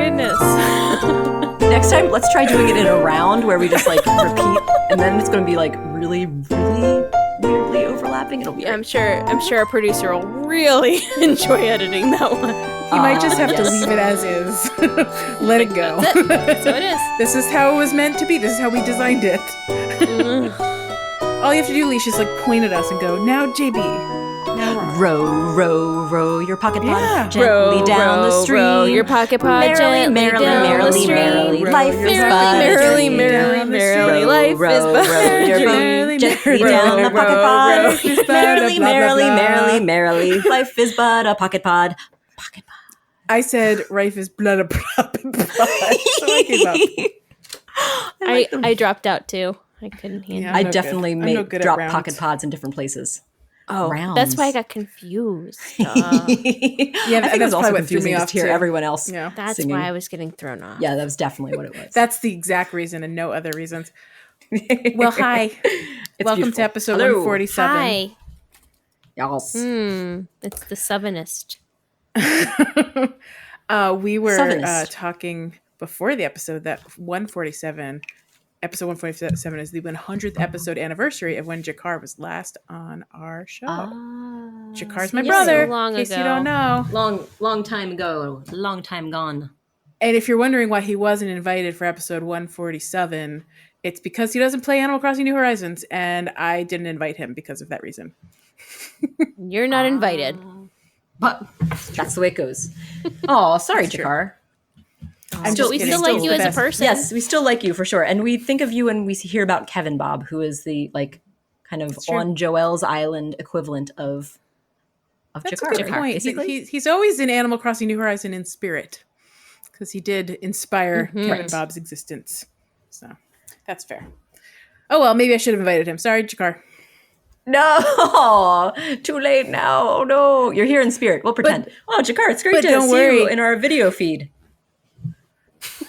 goodness. Next time, let's try doing it in a round where we just like repeat, and then it's going to be like really, really weirdly overlapping. It'll be. I'm sure our producer will really enjoy editing that one. He might just have to leave it as is. Let it go. That's it. That's how it is. This is how it was meant to be. This is how we designed it. All you have to do, Leash, is like point at us and go, now JB. Now row, row, row your pocket pod gently Row, down the row, stream. row your pocket pod gently merrily, down the merrily, stream. merrily, life is Merrily, but a merrily, dream. merrily, Row, life row, is but row a your dream. boat gently down the pocket pod. Merrily, merrily, merrily, merrily, life is but a pocket pod. Pocket pod. I said Rife is blood of I dropped out too. I couldn't handle Yeah. it. I no definitely good. I'm no made good at drop rounds. pocket pods in different places. Oh, Rounds. that's why I got confused. Yeah, I think it was that's also probably what threw confusing me just off to hear too. everyone else Yeah. That's singing. why I was getting thrown off. Yeah, that was definitely what it was. That's the exact reason and no other reasons. Well, hi. Welcome beautiful. to episode Hello. 147. Hi. Yes. It's the Suvinist. We were Southernist. talking before the episode that episode 147 is the 100th episode anniversary of when Jakar was last on our show. Jakar's my yes, brother, so long in case you ago. don't know. Long time ago. Long time gone. And if you're wondering why he wasn't invited for episode 147, it's because he doesn't play Animal Crossing New Horizons, and I didn't invite him because of that reason. You're not invited. But that's the way it goes. Oh, sorry, Jakar. I'm just We kidding. still like He's you the as a best. person. Yes, we still like you for sure. And we think of you when we hear about Kevin Bob, who is the like kind of true. on Joel's Island equivalent of That's Jakar. a good point. basically. He's always in Animal Crossing New Horizon in spirit, because he did inspire Kevin Right. Bob's existence. So that's fair. Oh well, maybe I should have invited him. Sorry, Jakar. No, too late now. Oh no, you're here in spirit. We'll pretend. Jakar, it's great but to don't see worry. you in our video feed.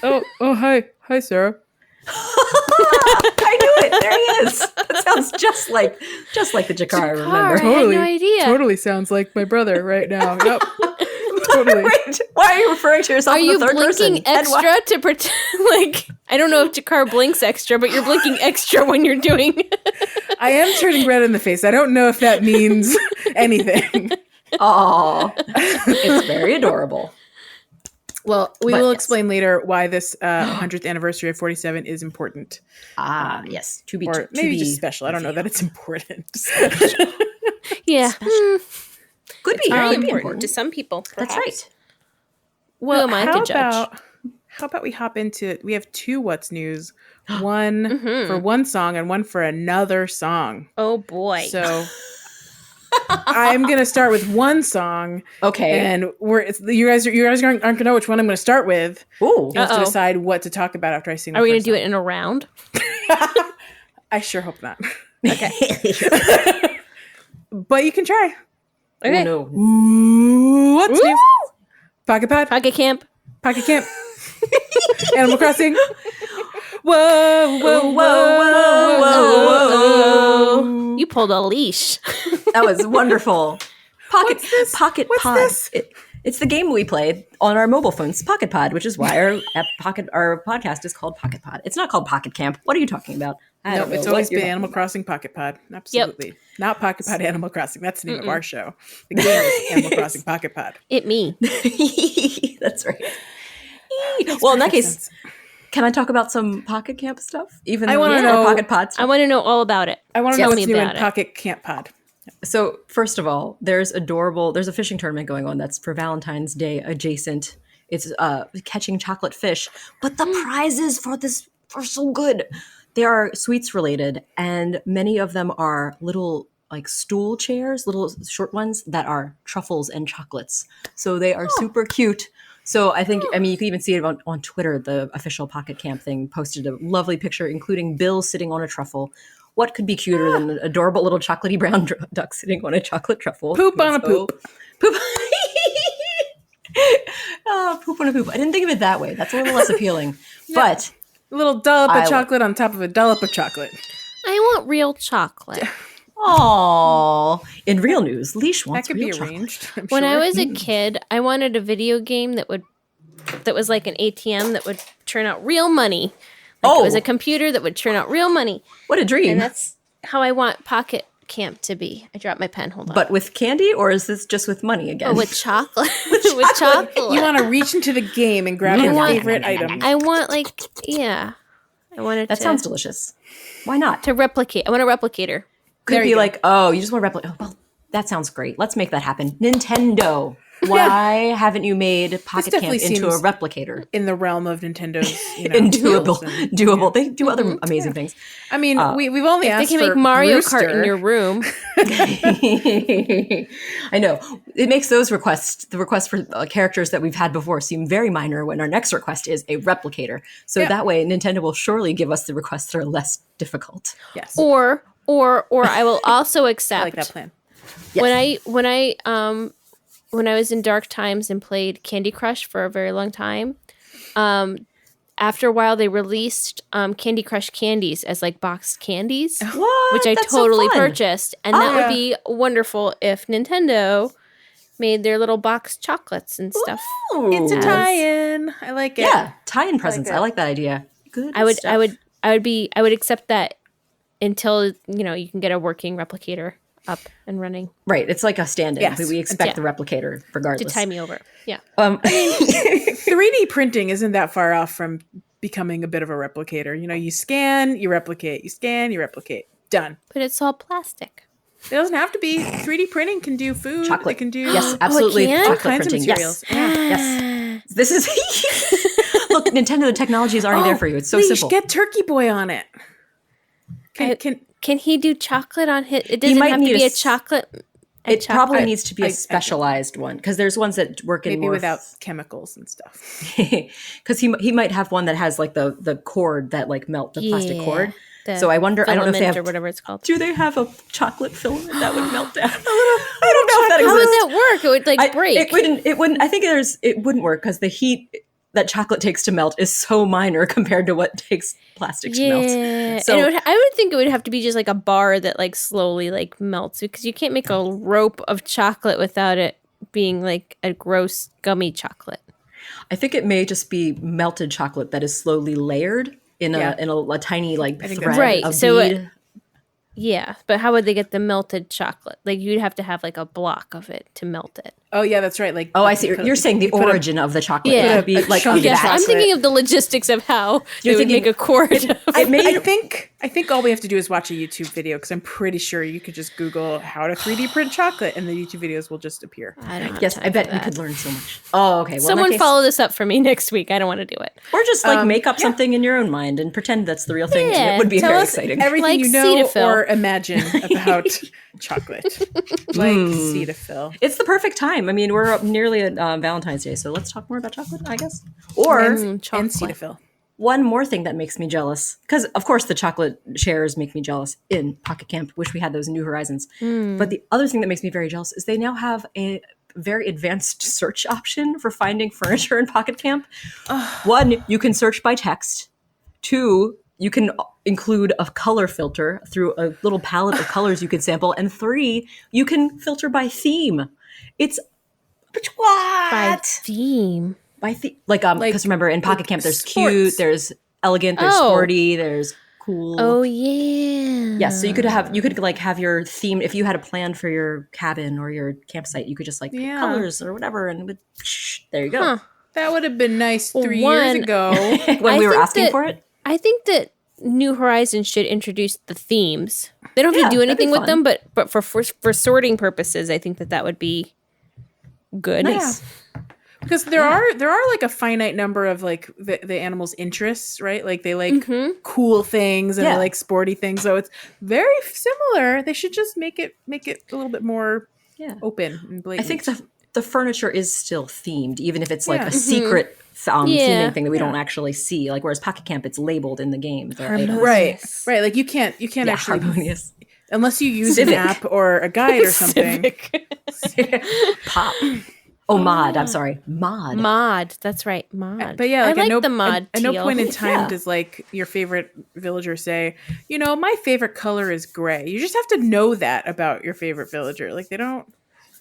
Oh, hi, Sarah. I knew it. There he is. That sounds just like the Jakar I remember. I had no idea. Totally sounds like my brother right now. Yep. Totally. Wait, why are you referring to yourself Are in you the third person? blinking And why- extra to pretend like I don't know if Jakar blinks extra, but you're blinking extra when you're doing I am turning red in the face. I don't know if that means anything. Oh, it's very adorable. Well, we But will yes. explain later why this 100th anniversary of 47 is important. Yes, to be Or to maybe be just special. I don't know that it's important. Yeah. could be Very could be important to some people. That's perhaps. right. Well, am I to judge? How about we hop into it? We have two What's News. One for one song and one for another song. Oh boy. So I'm going to start with one song. Okay. And you guys aren't going to know which one I'm going to start with. Ooh. You have to Uh-oh. decide what to talk about after I sing. Are we going to do it in a round? I sure hope not. Okay. But you can try. Okay. Oh, no. Ooh, what's new? Pocket Pod, Pocket camp. Pocket Camp, Animal Crossing. Whoa, whoa, whoa, whoa. You pulled a leash. That was wonderful. Pocket What's Pod. this? It's the game we play on our mobile phones, Pocket Pod, which is why our podcast is called Pocket Pod. It's not called Pocket Camp. What are you talking about? I No, don't know it's what always you're been talking Animal about. Crossing Pocket Pod. Absolutely. Not Pocket Pod Animal Crossing. That's the name of our show. The game is Animal Crossing Pocket Pod. It me. That's right. Well, in that case, can I talk about some Pocket Camp stuff? Even I though wanna it's know- Pocket Pod stuff? I want to know all about it. I want to know Tell what's me new in about it. Pocket Camp Pod. So, first of all, there's a fishing tournament going on that's for Valentine's Day adjacent. It's catching chocolate fish, but the prizes for this are so good. They are sweets related, and many of them are little like stool chairs, little short ones that are truffles and chocolates. So they are super cute. So I mean, you can even see it on Twitter. The official Pocket Camp thing posted a lovely picture, including Bill sitting on a truffle. What could be cuter than an adorable little chocolatey brown duck sitting on a chocolate truffle? Poop on a poop. Poop. Oh, poop on a poop. I didn't think of it that way. That's a little less appealing. But A little dollop I of like- chocolate on top of a dollop of chocolate. I want real chocolate. oh, in real news, Leash That wants could real be chocolate. arranged. I'm When sure. I was a kid, I wanted a video game that would that was like an ATM that would turn out real money. Like it was a computer that would turn out real money. What a dream. And that's how I want Pocket Camp to be. I dropped my pen. Hold on. But with candy, or is this just with money again? Oh, with chocolate. with chocolate. You want to reach into the game and grab your favorite item. I want I wanted that sounds delicious. Why not? to replicate. I want a replicator. Could be like, oh, you just want to replicate. Oh, well, that sounds great. Let's make that happen. Nintendo. Why haven't you made Pocket Camp into a replicator? In the realm of Nintendo's, doable. They do other amazing things. I mean, we've only asked They can for make Mario Brewster. Kart in your room. I know. It makes those requests, the requests for characters that we've had before, seem very minor when our next request is a replicator. So that way, Nintendo will surely give us the requests that are less difficult. Yes. Or I will also accept I like that plan. Yes. When I was in dark times and played Candy Crush for a very long time, after a while they released Candy Crush candies as like boxed candies, What? which I That's totally so fun. purchased, and that would be wonderful if Nintendo made their little boxed chocolates and stuff. Ooh. It's a tie-in. I like it. Yeah, tie-in presents. I like that idea. Good. I would stuff. accept that until you can get a working replicator up and running Right. It's like a stand-in. Yes. We expect the replicator to regardless. tie me over. Yeah. 3D printing isn't that far off from becoming a bit of a replicator. You scan, you replicate. You scan, you replicate. Done. But it's all plastic. It doesn't have to be. 3D printing can do food. Chocolate. It can do Yes, absolutely. can? all Chocolate kinds of printing. materials. Yes. Yes. This is look, Nintendo, the technology is already there for you. It's so Leash, simple. get Turkey Boy on it. Can he do chocolate on his? It doesn't might have to need be a a chocolate. It probably I- needs to be I- a specialized one because there's ones that work in Maybe more without chemicals and stuff. because he might have one that has like the cord that like melt the plastic cord. the So I wonder. I don't know if they filament have or whatever it's called. Do they have a chocolate filament that would melt down? I don't know if that How exists. would that work? It would like break. It wouldn't. It wouldn't. I think it wouldn't work because the heat that chocolate takes to melt is so minor compared to what takes plastic to melt. Yeah, So and I would think it would have to be just like a bar that like slowly like melts because you can't make a rope of chocolate without it being like a gross gummy chocolate. I think it may just be melted chocolate that is slowly layered in a tiny like think thread that's right. of So bead. Yeah, but how would they get the melted chocolate? Like you'd have to have like a block of it to melt it. Oh yeah, that's right. Like Oh, I see. You're saying the origin of the chocolate Yeah. would be A like chunk a of Yes, vat. I'm thinking of the logistics of how they would thinking- make a cord. I think all we have to do is watch a YouTube video because I'm pretty sure you could just Google how to 3D print chocolate and the YouTube videos will just appear. I don't have Yes, time I bet for you that. could learn so much. Oh, okay. Well, in that Someone case- follow this up for me next week. I don't want to do it. or just like make up something in your own mind and pretend that's the real thing. Yeah, It would be Tell very us exciting. everything Like you know Cetaphil. or imagine about chocolate. Like Cetaphil. It's the perfect time. I mean, we're up nearly at Valentine's Day, so let's talk more about chocolate, I guess. Or And chocolate. Cetaphil. one more thing that makes me jealous, because of course the chocolate shares make me jealous in Pocket Camp. Wish we had those in New Horizons. But the other thing that makes me very jealous is they now have a very advanced search option for finding furniture in Pocket Camp. One, you can search by text. Two, you can include a color filter through a little palette of colors you can sample. And three, you can filter by theme. It's what? By theme. Because remember in Pocket Camp there's sports. cute, there's elegant, there's Oh. sporty, there's cool. Oh yeah. Yeah, so you could like have your theme if you had a plan for your cabin or your campsite. You could just like pick Yeah. colors or whatever, and there you go. Huh. That would have been nice Well, 3 years one- ago. When I we were think asking that- for it, I think that New Horizons should introduce the themes. They don't have Yeah, to do that'd be anything with fun. them, but for sorting purposes, I think that would be good. nice. Because there are like a finite number of like the animals' interests, right? Like they like cool things and Yeah. they like sporty things. So it's very similar. They should just make it a little bit more Yeah. open and I blatant. think the furniture is still themed, even if it's like Yeah. a secret Yeah. theming thing that we don't actually see. Like whereas Pocket Camp, it's labeled in the game. The items. right. Like you can't Yeah, actually harmonious. unless you use Civic. an app or a guide or something. Pop. Oh, mod. I'm sorry. Mod. Mod. That's right. Mod. But yeah, like I like at no, the mod. At no teal. point in time Yeah. does like your favorite villager say, my favorite color is gray. You just have to know that about your favorite villager. Like they don't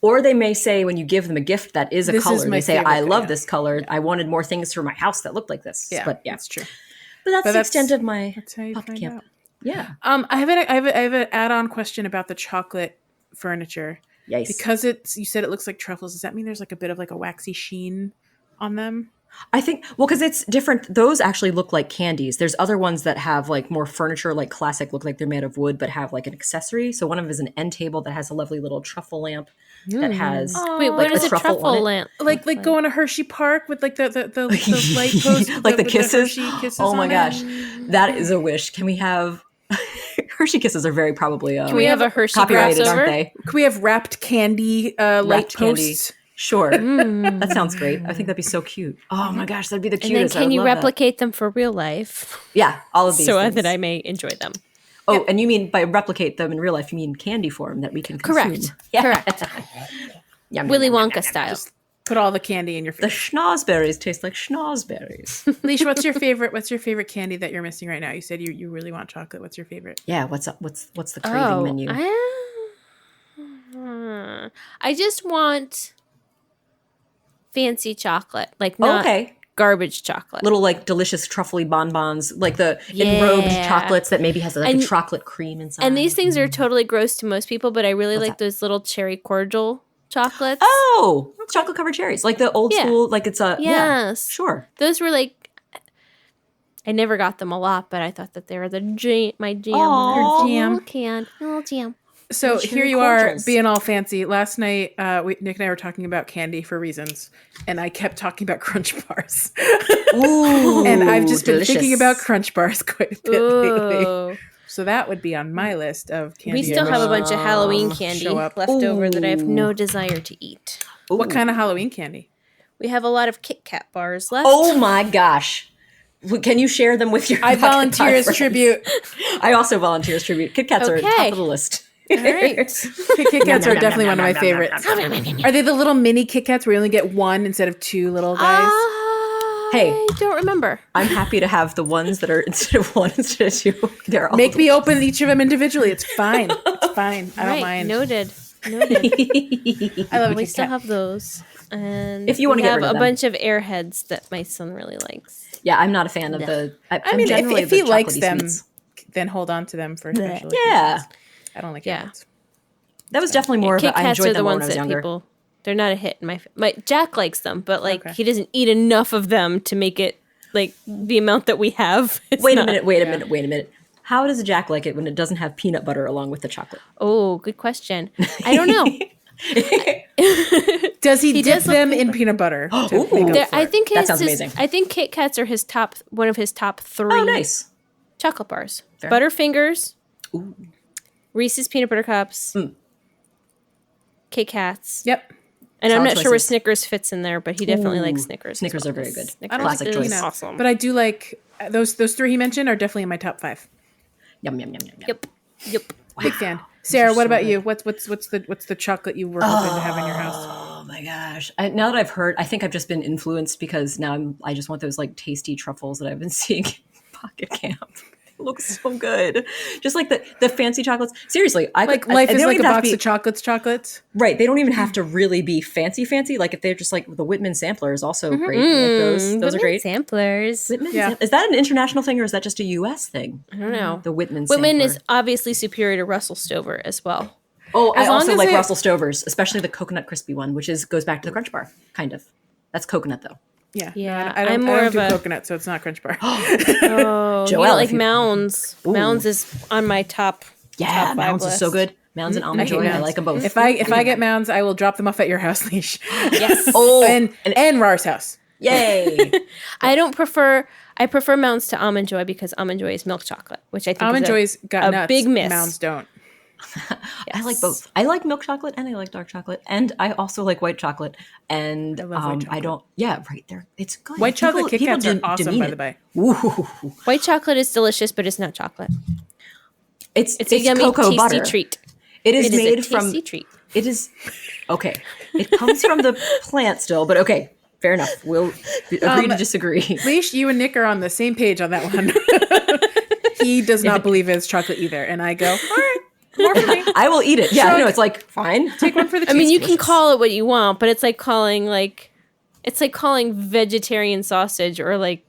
Or they may say when you give them a gift that is a This is color, my they say, favorite I love thing. this color. I wanted more things for my house that looked like this. Yeah, But yeah. that's true. But that's But the extent of my That's how you pocket find camp. out. Yeah. I have an add-on question about the chocolate furniture. Yes. Because you said it looks like truffles. Does that mean there's like a bit of like a waxy sheen on them? I think, well, because it's different. Those actually look like candies. There's other ones that have like more furniture, like classic, look like they're made of wood, but have like an accessory. So one of them is an end table that has a lovely little truffle lamp that has Wait, what like is a a truffle on truffle it. lamp? Like going to Hershey Park with like the light post, like the with kisses. Hershey kisses. Oh my on gosh, it. that is a wish. Can we have Hershey kisses? Are very probably Can we have a Hershey copyrighted, crossover? aren't they? Can we have wrapped candy light Wrapped candy. posts? Sure, that sounds great. I think that'd be so cute. Oh my gosh, that'd be the And then cutest. I can would you love that. replicate them for real life Yeah, all of these. so things. that I may enjoy them? Oh, and you mean by replicate them in real life, you mean candy form that we can consume. Correct. Yeah. Correct. Yum, Willy yum, yum, Wonka yum, yum. style. Put all the candy in your The face. schnozberries taste like schnozberries. Leash, what's your favorite? What's your favorite candy that you're missing right now? You said you really want chocolate. What's your favorite? Yeah, what's up? What's the craving menu? I just want fancy chocolate, like not okay. garbage chocolate. Little like delicious truffly bonbons, like the enrobed Yeah. chocolates that maybe has like And- a chocolate cream inside. And these things are totally gross to most people, but I really What's like that? those little cherry cordial chocolates. Oh, chocolate covered cherries, like the old Yeah. school, like it's a Yes. sure. Those were like, I never got them a lot, but I thought that they were my jam. Aw. Little jam. So Those here cherry you are cordials. being all fancy. Last night, Nick and I were talking about candy for reasons, and I kept talking about Crunch Bars. Ooh, And I've just been delicious. thinking about Crunch Bars quite a bit lately. Ooh. So that would be on my list of candy. We still have a bunch of Halloween Show candy up. left over that I have Ooh. no desire to eat. What kind of Halloween candy? We have a lot of Kit Kat bars left. Oh my gosh. Can you share them with your I Pocket volunteer Pod as friends? tribute. I also volunteer as tribute. Kit Kats are Okay. top of the list. All right. Kit Kats are definitely one of my favorites. Are they the little mini Kit Kats where you only get one instead of two little guys? Hey. I don't remember. I'm happy to have the ones that are instead of one instead of two. They're all Make me open each of them individually. It's fine. It's fine. I don't Right, mind. Noted. I love a We Kit still Kat. have those. And If you wanna we get have rid of a them. bunch of Airheads that my son really likes. Yeah, I'm not a fan of the. I mean, generally if he the likes chocolatey them, sweets. then hold on to them for special Yeah. occasions. I don't like Yeah. Airheads. That was definitely more of Kit a. I Kats enjoyed are the them more when ones I was that younger. people. They're not a hit in my Jack likes them, but like Okay. he doesn't eat enough of them to make it like the amount that we have. It's Wait a not- minute. How does Jack like it when it doesn't have peanut butter along with the chocolate? Oh, good question. I don't know. Does he, He dip does love them peanut in butter. peanut butter? to Ooh. make up There- for I it? think That sounds amazing. I think Kit Kats are one of his top 3 Oh, nice. chocolate bars. Fair. Butterfingers, Ooh. Reese's peanut butter cups, Kit Kats. Yep. And I'm Solid not sure where choices. Snickers fits in there, but he definitely Ooh. likes Snickers. as Snickers well, are very 'cause good. Snickers Classic is choice. awesome. But I do like those 3 he mentioned are definitely in my top 5. Yum yum yum yum. yum. Yep. Big fan. Sarah, what so about good. you? What's the chocolate you were hoping to have in your house? Oh my gosh! Now that I've heard, I think I've just been influenced because now I just want those like tasty truffles that I've been seeing in Pocket Camp. It looks so good, just like the fancy chocolates. Seriously, Like life they is don't like a even have to box be- of chocolates. Right, they don't even have to really be fancy. Like if they're just like the Whitman sampler is also great. Like those are Whitman great. samplers. Whitman Yeah. is that an international thing or is that just a U.S. thing? I don't know. The Whitman Whitman is sampler. obviously superior to Russell Stover as well. Oh, I As long also as like it- Russell Stover's, especially the coconut crispy one, which goes back to the Crunch Bar, kind of. That's coconut though. Yeah. Yeah, I don't, I'm I more don't of do a- coconut, so it's not Crunch Bar. Oh, Joelle, you don't like if you- Mounds. Ooh. Mounds is on my top. Yeah, top 5 Mounds is so list. good. Mounds and I almond hate joy, I Mounds. like them both. if I get Mounds, I will drop them off at your house, Leash. Yes. oh, and Rar's house. yay! I prefer Mounds to Almond Joy because Almond Joy is milk chocolate, which I think Almond is Joy's got a nuts. big miss. Mounds don't. I like both. I like milk chocolate and I like dark chocolate, and I also like white chocolate. And I love white I chocolate. don't. Yeah, right there. It's good. White chocolate Kit Kats are dem- awesome, demean by it. the way. Ooh. White chocolate is delicious, but it's not chocolate. It's It's a yummy, cocoa tasty butter. treat. It is It is made a from. tasty treat. It is okay. It comes from the plant still, but okay, fair enough. We'll agree to disagree. Leash, you and Nick are on the same page on that one. He does not believe it's chocolate either, and I go, all right. More for me. I will eat it. Yeah, Shrug. no, it's like fine. Take one for the I team. mean, you can call it what you want, but it's like calling vegetarian sausage or like,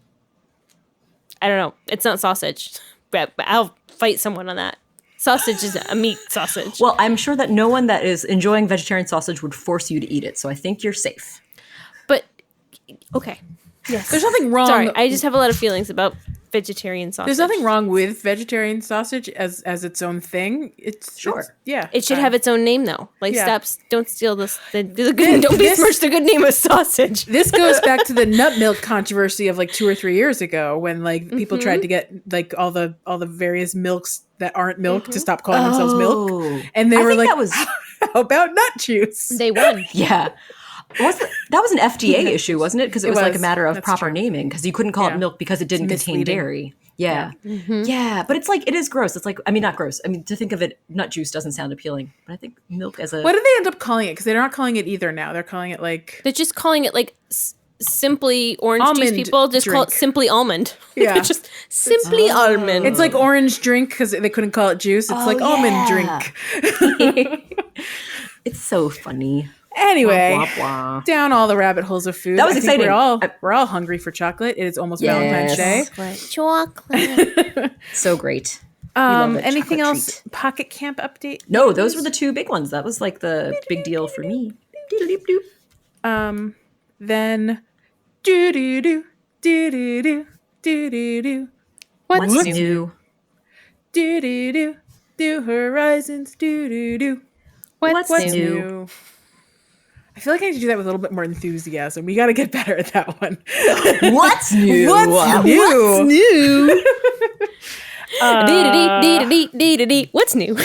I don't know. It's not sausage, but I'll fight someone on that. Sausage is a meat sausage. Well, I'm sure that no one that is enjoying vegetarian sausage would force you to eat it, so I think you're safe. But okay, yes. There's nothing wrong. Sorry, I just have a lot of feelings about vegetarian sausage. There's nothing wrong with vegetarian sausage as its own thing. Sure. Yeah. It should have its own name though. Like, Yeah. don't steal this. Don't besmirch the good name of sausage. This goes back to the nut milk controversy of like 2 or 3 years ago when like people tried to get like all the various milks that aren't milk to stop calling themselves milk, and they were like, "How about nut juice?" They won. Yeah. That was an FDA issue, wasn't it? Because it was like a was. matter of That's proper true. naming, because you couldn't call it milk because it didn't contain misleading. dairy. Yeah. Yeah. But it's like, it is gross. It's like, I mean, not gross. I mean, to think of it, nut juice doesn't sound appealing. But I think milk as a... What did they end up calling it? Because they're not calling it either now. They're calling it like... They're just calling it like simply orange juice. Almond People just call it drink. simply almond. Yeah. Just simply almond. It's like orange drink because they couldn't call it juice. It's like almond drink. It's so funny. Anyway, Blah, blah, blah. down all the rabbit holes of food. That was I think exciting. We're all hungry for chocolate. It is almost Yes. Valentine's Day. chocolate. So great. love a Anything chocolate else? treat. Pocket camp update? No, those were the two big ones. That was like the big deal for me. Doop-doop. Then do do do do do do do do do. What's new? Do do do do horizons do do do. What's What's new? new? I feel like I need to do that with a little bit more enthusiasm. We got to get better at that one. What's new? What's new? What's new? Dee-da-dee. What's new? I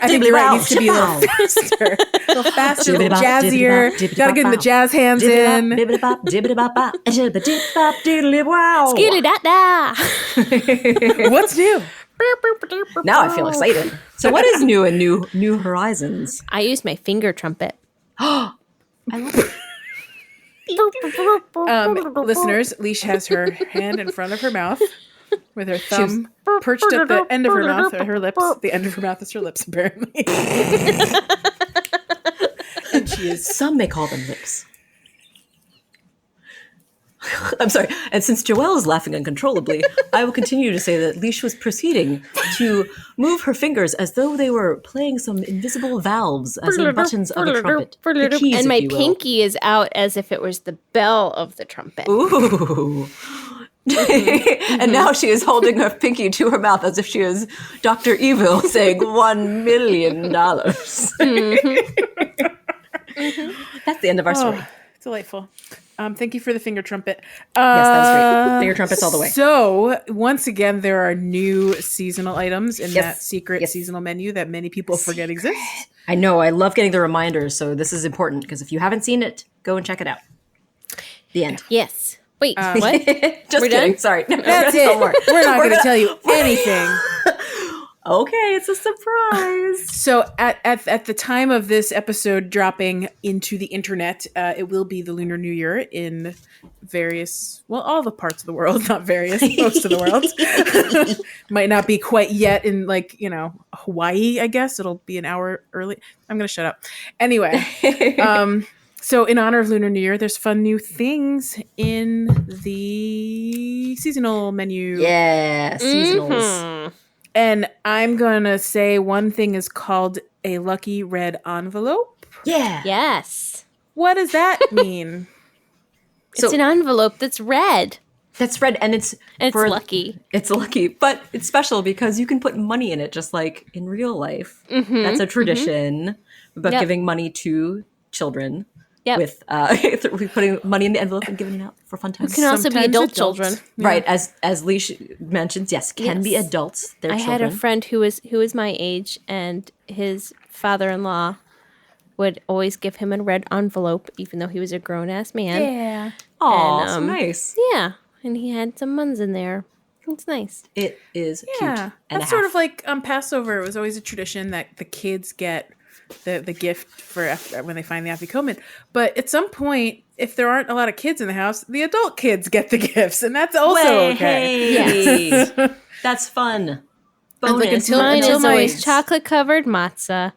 think you're right. It needs to be a little faster. A little faster, a little jazzier. Got to get the jazz hands in. Skilly-da-da. What's new? Now I feel excited. So what is new in New Horizons? I used my finger trumpet. I love it. Listeners, Leash has her hand in front of her mouth with her thumb perched at the end of her mouth, or her lips. The end of her mouth is her lips, apparently. And she is... Some may call them lips. I'm sorry. And since Joelle is laughing uncontrollably, I will continue to say that Leash was proceeding to move her fingers as though they were playing some invisible valves, as in buttons of a trumpet. The keys, And my if you will. pinky is out as if it was the bell of the trumpet. Ooh. And now she is holding her pinky to her mouth as if she is Dr. Evil saying $1 million. That's the end of our story. Delightful. Thank you for the finger trumpet. Yes, that was great. Finger trumpets all the way. So, once again, there are new seasonal items in Yes. that secret Yes. seasonal menu that many people forget exists. I know. I love getting the reminders, so this is important because if you haven't seen it, go and check it out. The end. Yes. Wait, what? Just We're kidding. done? Sorry. No, That's no it. more. We're not going to tell you anything. Okay, it's a surprise. So at the time of this episode dropping into the internet, it will be the Lunar New Year in various, well, all the parts of the world, not various, most of the world. Might not be quite yet in Hawaii, I guess. It'll be an hour early. I'm going to shut up. Anyway, so in honor of Lunar New Year, there's fun new things in the seasonal menu. Yeah, seasonals. Mhm. And I'm going to say one thing is called a lucky red envelope. Yeah. Yes. What does that mean? It's an envelope that's red. That's red, and it's lucky. It's lucky, but it's special because you can put money in it, just like in real life. That's a tradition about Yep. giving money to children. Yep. With putting money in the envelope and giving it out for fun times. Can also be Sometimes adult adults. children. Right, as Leash mentions, yes, can be Yes. adults. They're I children. had a friend who was my age, and his father-in-law would always give him a red envelope, even though he was a grown-ass man. Yeah. Aw, and, so nice. Yeah, and he had some muns in there. It's nice. It is cute. Yeah. And That's a sort half. of like Passover. It was always a tradition that the kids get the gift for after, when they find the afikomen. But at some point, if there aren't a lot of kids in the house, the adult kids get the gifts, and that's also okay. Yes. That's fun. bonus. Like, Mine is my- always chocolate covered matzah.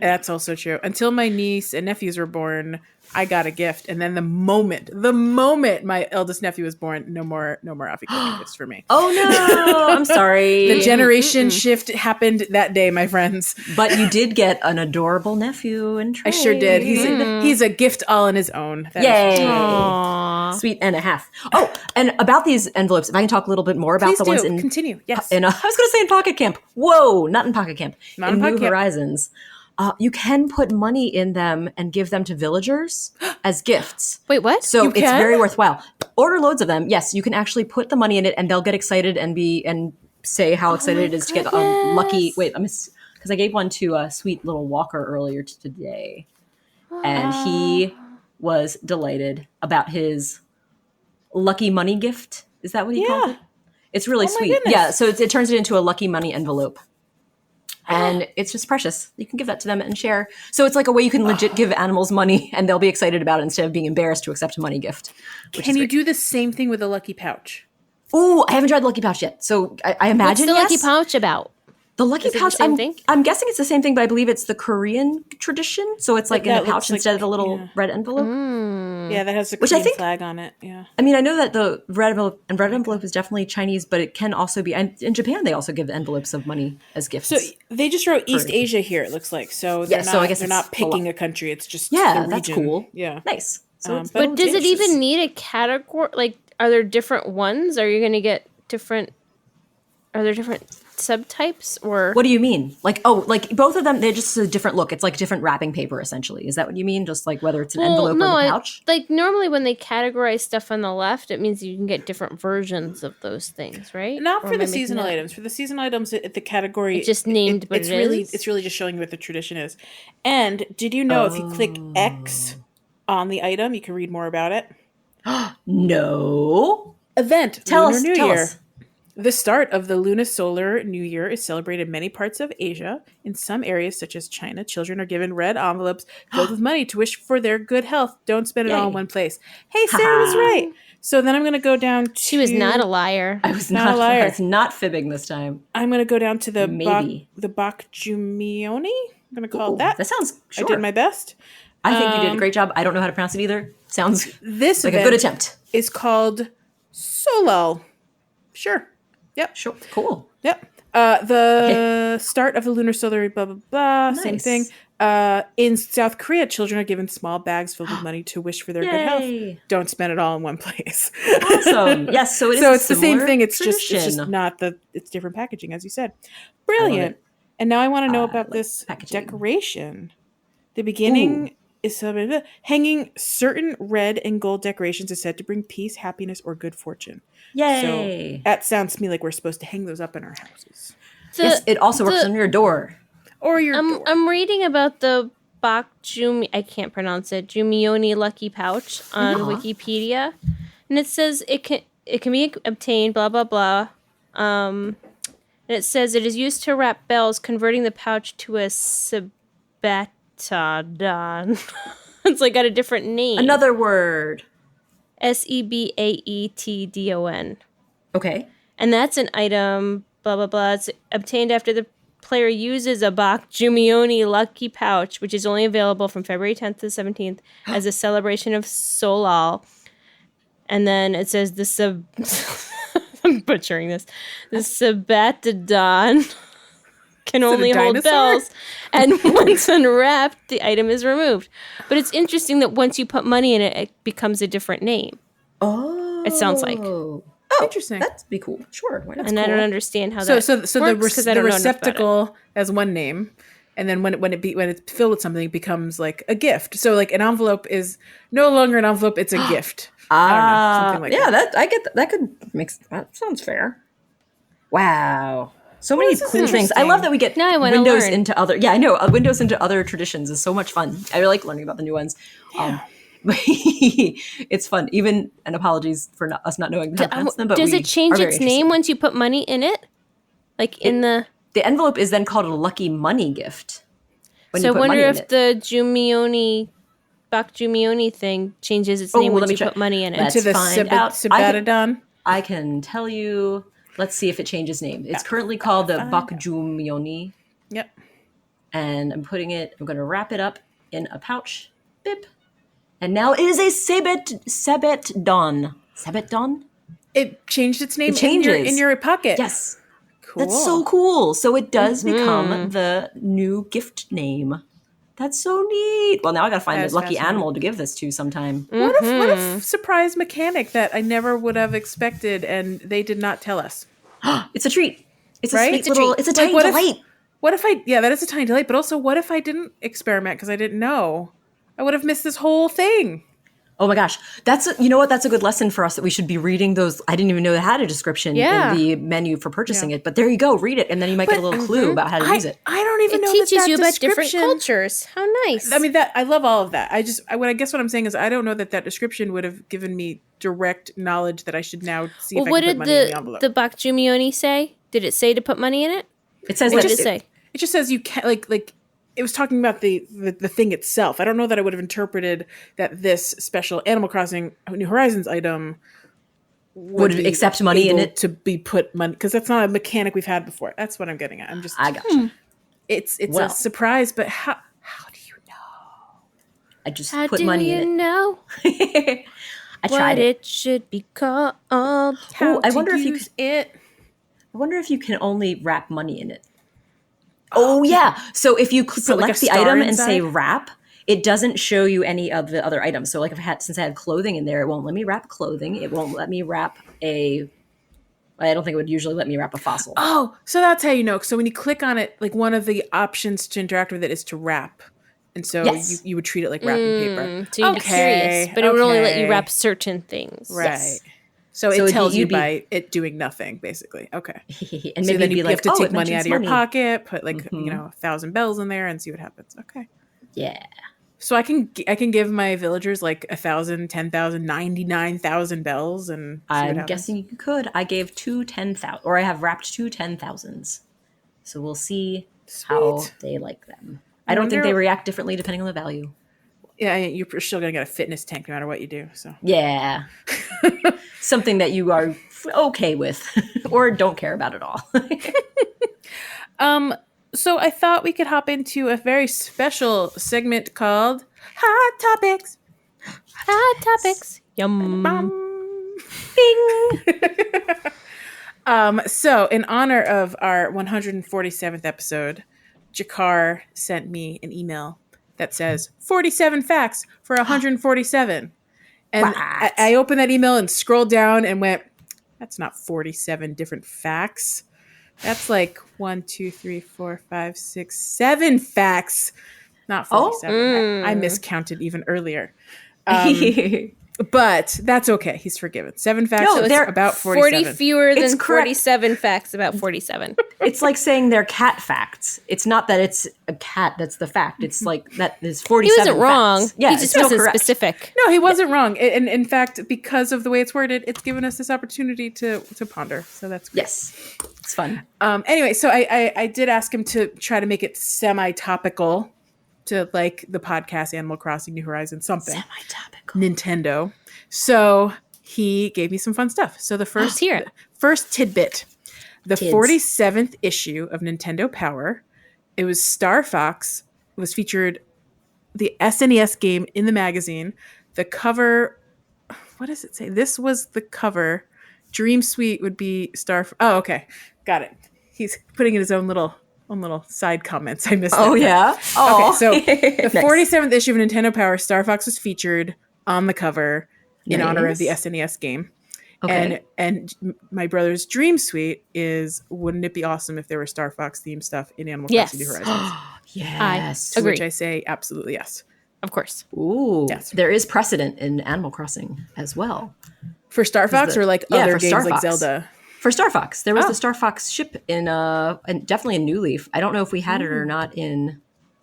That's also true. Until my niece and nephews were born, I got a gift, and then the moment my eldest nephew was born, no more afikoman gifts for me. Oh no, I'm sorry. The generation shift happened that day, my friends. But you did get an adorable nephew and I sure did. He's a gift all on his own. That is- Yay. Aww. Sweet and a half. Oh, and about these envelopes, if I can talk a little bit more about Please the do. ones in Continue. Yes. I was going to say in Pocket Camp. Whoa, not in Pocket Camp. Not in in Pocket New Camp. Horizons. You can put money in them and give them to villagers as gifts. Wait, what? So You it's can? very worthwhile. Order loads of them. Yes, you can actually put the money in it, and they'll get excited and say how excited it is to get a lucky. Wait, because I gave one to a sweet little Walker earlier today, and he was delighted about his lucky money gift. Is that what he called it? It's really my sweet. goodness. Yeah, so it turns it into a lucky money envelope. And it's just precious. You can give that to them and share. So it's like a way you can legit give animals money and they'll be excited about it instead of being embarrassed to accept a money gift. Can you do the same thing with a lucky pouch? Ooh, I haven't tried the lucky pouch yet. So I What's imagine the lucky yes. pouch about? The lucky Is it the pouch, same thing? I'm guessing it's the same thing, but I believe it's the Korean tradition. So it's like in a that pouch looks like- instead of the little yeah. red envelope. Yeah, that has the Which I Korean think- flag on it. Yeah. I mean, I know that the red envelope is definitely Chinese, but it can also be. And in Japan, they also give envelopes of money as gifts. So they just wrote East Asia here. It looks like so. They're Yeah, not, so I guess they're it's not a picking lot. a country. It's just yeah, the that's region. cool. Yeah. Nice. So it's But does it interesting. even need a category? Like, are there different ones? Are you going to get different? Are there different subtypes or? What do you mean? Like both of them, they're just a different look. It's like different wrapping paper, essentially. Is that what you mean? Just like whether it's an envelope or the pouch? like normally when they categorize stuff on the left, it means you can get different versions of those things, right? Not Or for am the I making seasonal that up? items. For the seasonal items, the category It's just named what it's it really is? it's really just showing you what the tradition is. And did you know if you click X on the item, you can read more about it? No. Event Tell Lunar us. New Tell Year. us. The start of the lunisolar New Year is celebrated in many parts of Asia. In some areas, such as China, children are given red envelopes filled with money to wish for their good health. Don't spend it all in Yay. one place. Hey, Sarah was right. So then I'm going to go down to... She was not a liar. I was Not a not. liar. I was not fibbing this time. I'm going to go down to the Maybe. Bak Jumioni. I'm going to call Ooh, it that. That sounds. Sure. I did my best. I think you did a great job. I don't know how to pronounce it either. Sounds This like a event good attempt. is called Solal. Sure. Yep. Sure. Cool. Yep. The start of the lunar solar blah blah blah. Same Nice. thing. In South Korea, children are given small bags filled with money to wish for their good health. Yay. Don't spend it all in one place. Awesome. Yes. So it is. So a it's the same similar thing. It's just tradition. not it's different packaging, as you said. Brilliant. it. And now I want to know I about like this packaging. decoration. The beginning is celebrated. Hanging certain red and gold decorations is said to bring peace, happiness, or good fortune. Yay. So that sounds to me like we're supposed to hang those up in our houses Yes. It also works on your door. or your door. I'm reading about the Bak Jumi. I can't pronounce it. Jumioni Lucky Pouch on Wikipedia, and it says it can be obtained. Blah blah blah. And it says it is used to wrap bells, converting the pouch to a sabatadon. It's like got a different name. Another word. Sebaetdon. Okay. And that's an item, blah, blah, blah. It's obtained after the player uses a Bak Jumioni Lucky Pouch, which is only available from February 10th to 17th as a celebration of Solal. And then it says I'm butchering this. The Sabatadon can it a only hold dinosaur? bells, and once unwrapped, the item is removed. But it's interesting that once you put money in it, it becomes a different name. Oh. It sounds like. Oh, Interesting. That'd be cool. Sure. Why not? And I don't understand how So that so the, works, 'cause I don't know enough about it. receptacle has one name, and then when it's filled with something, it becomes like a gift. So like an envelope is no longer an envelope; it's a gift. I don't know, something like yeah, that. I get that could make that sounds fair. Wow. So many this is cool things. I love that we get Now I wanna windows learn. into other. Yeah, I know. Windows into other traditions is so much fun. I really like learning about the new ones. It's fun. Even and apologies for us not knowing how to pronounce them. But Does we it change are very its name interested. once you put money in it? Like in the. The envelope is then called a lucky money gift. When So I you put wonder money in if it. the Jumioni, Bak Jumioni thing changes its name let once me you check. put money in it. Let's To the find out. Sabatadon. I can tell you Let's see if it changes name. It's currently called the Bakjumioni. Yep. And I'm going to wrap it up in a pouch. Bip. And now it is a Sebet Don. Sebet Don? It changed its name It changes. in your pocket. Yes. Cool. That's so cool. So it does become the new gift name. That's so neat. Well, now I got to find That a is lucky fascinating. animal to give this to sometime. What if surprise mechanic that I never would have expected and they did not tell us? It's a treat. It's a Right? sweet It's a little, treat. it's a Like, tiny what if- delight. What if that is a tiny delight, but also what if I didn't experiment because I didn't know? I would have missed this whole thing. Oh my gosh. You know what? That's a good lesson for us that we should be reading those. I didn't even know they had a description Yeah. in the menu for purchasing it, but there you go. Read it. And then you might get a little clue about how to use it. I don't even It know teaches that you about different description- cultures. How nice. I mean, that I love all of that. I guess what I'm saying is I don't know that description would have given me direct knowledge that I should now see if well, I what can put did money in the envelope. the Bakjumioni say? Did it say to put money in it? It says What that did it say? It just says you can't like it was talking about the thing itself. I don't know that I would have interpreted that this special Animal Crossing New Horizons item Would be accept money in able it? to be put money because that's not a mechanic we've had before. That's what I'm getting at. I gotcha. It's Well. a surprise, but how do you know? I just How put do money you in it. know I tried what it should be called? How I to wonder if you use it. I wonder if you can only wrap money in it. Oh yeah. So if you select the star item and say inside? wrap, it doesn't show you any of the other items. So like since I had clothing in there, it won't let me wrap clothing. It won't let me wrap I don't think it would usually let me wrap a fossil. Oh, so that's how you know. So when you click on it, like one of the options to interact with it is to wrap. And so Yes. you would treat it like wrapping paper. So you'd be curious, but it would only let you okay. wrap certain things. Right. Yes. So So it tells you you'd be- by it doing nothing, basically. Okay. And So maybe then it'd be you like, have to oh, take it money out mentions of your money. pocket, put like 1,000 bells in there, and see what happens. Okay. Yeah. So I can give my villagers like 1,000, 10,000, 99,000 bells, and see what I'm happens. guessing you could. I gave 10,000, or I have wrapped 10,000s. So we'll see how Sweet. they like them. I don't think wonder- they react differently depending on the value. Yeah, you're still gonna get a fitness tank no matter what you do. So Yeah. Something that you are okay with or don't care about at all. So I thought we could hop into a very special segment called Hot Topics. Hot topics. Yum. So in honor of our 147th episode, Jakar sent me an email that says 47 facts for 147. And What? I opened that email and scrolled down and went, that's not 47 different facts. That's like 1, 2, 3, 4, 5, 6, 7 facts. Not 47. I miscounted even earlier. But that's okay. He's forgiven. 7 facts No, so they're about 40 47. fewer than It's correct. 47 facts about 47. It's like saying they're cat facts. It's not that it's a cat that's the fact. It's like that there's 47 He wasn't wrong. facts. Yeah, he it's just still wasn't correct. specific. No, he wasn't wrong. And in fact, because of the way it's worded, it's given us this opportunity to ponder. So that's great. Yes. It's fun. Anyway, so I did ask him to try to make it semi-topical to like the podcast Animal Crossing New Horizons something. Semi-topical. Nintendo. So he gave me some fun stuff. So the first hear it. first tidbit, the Tids. 47th issue of Nintendo Power, it was Star Fox was featured the SNES game in the magazine. The cover, what does it say? This was the cover. Dream Suite would be Oh, okay. Got it. He's putting in his own little side comments. I missed that. Oh, yeah? Oh. Okay, so the Nice. 47th issue of Nintendo Power, Star Fox was featured on the cover in honor of the Nice. SNES game. Okay. And my brother's Dream Suite is, wouldn't it be awesome if there were Star Fox themed stuff in Animal Crossing New Yes. Horizons? Yes. To Agree. which I say absolutely yes. Of course. Ooh. Yes. There is precedent in Animal Crossing as well. For Star Fox or like yeah, other for games Star like Fox. Zelda? For Star Fox. There was Oh. the Star Fox ship in and definitely in New Leaf. I don't know if we had it or not in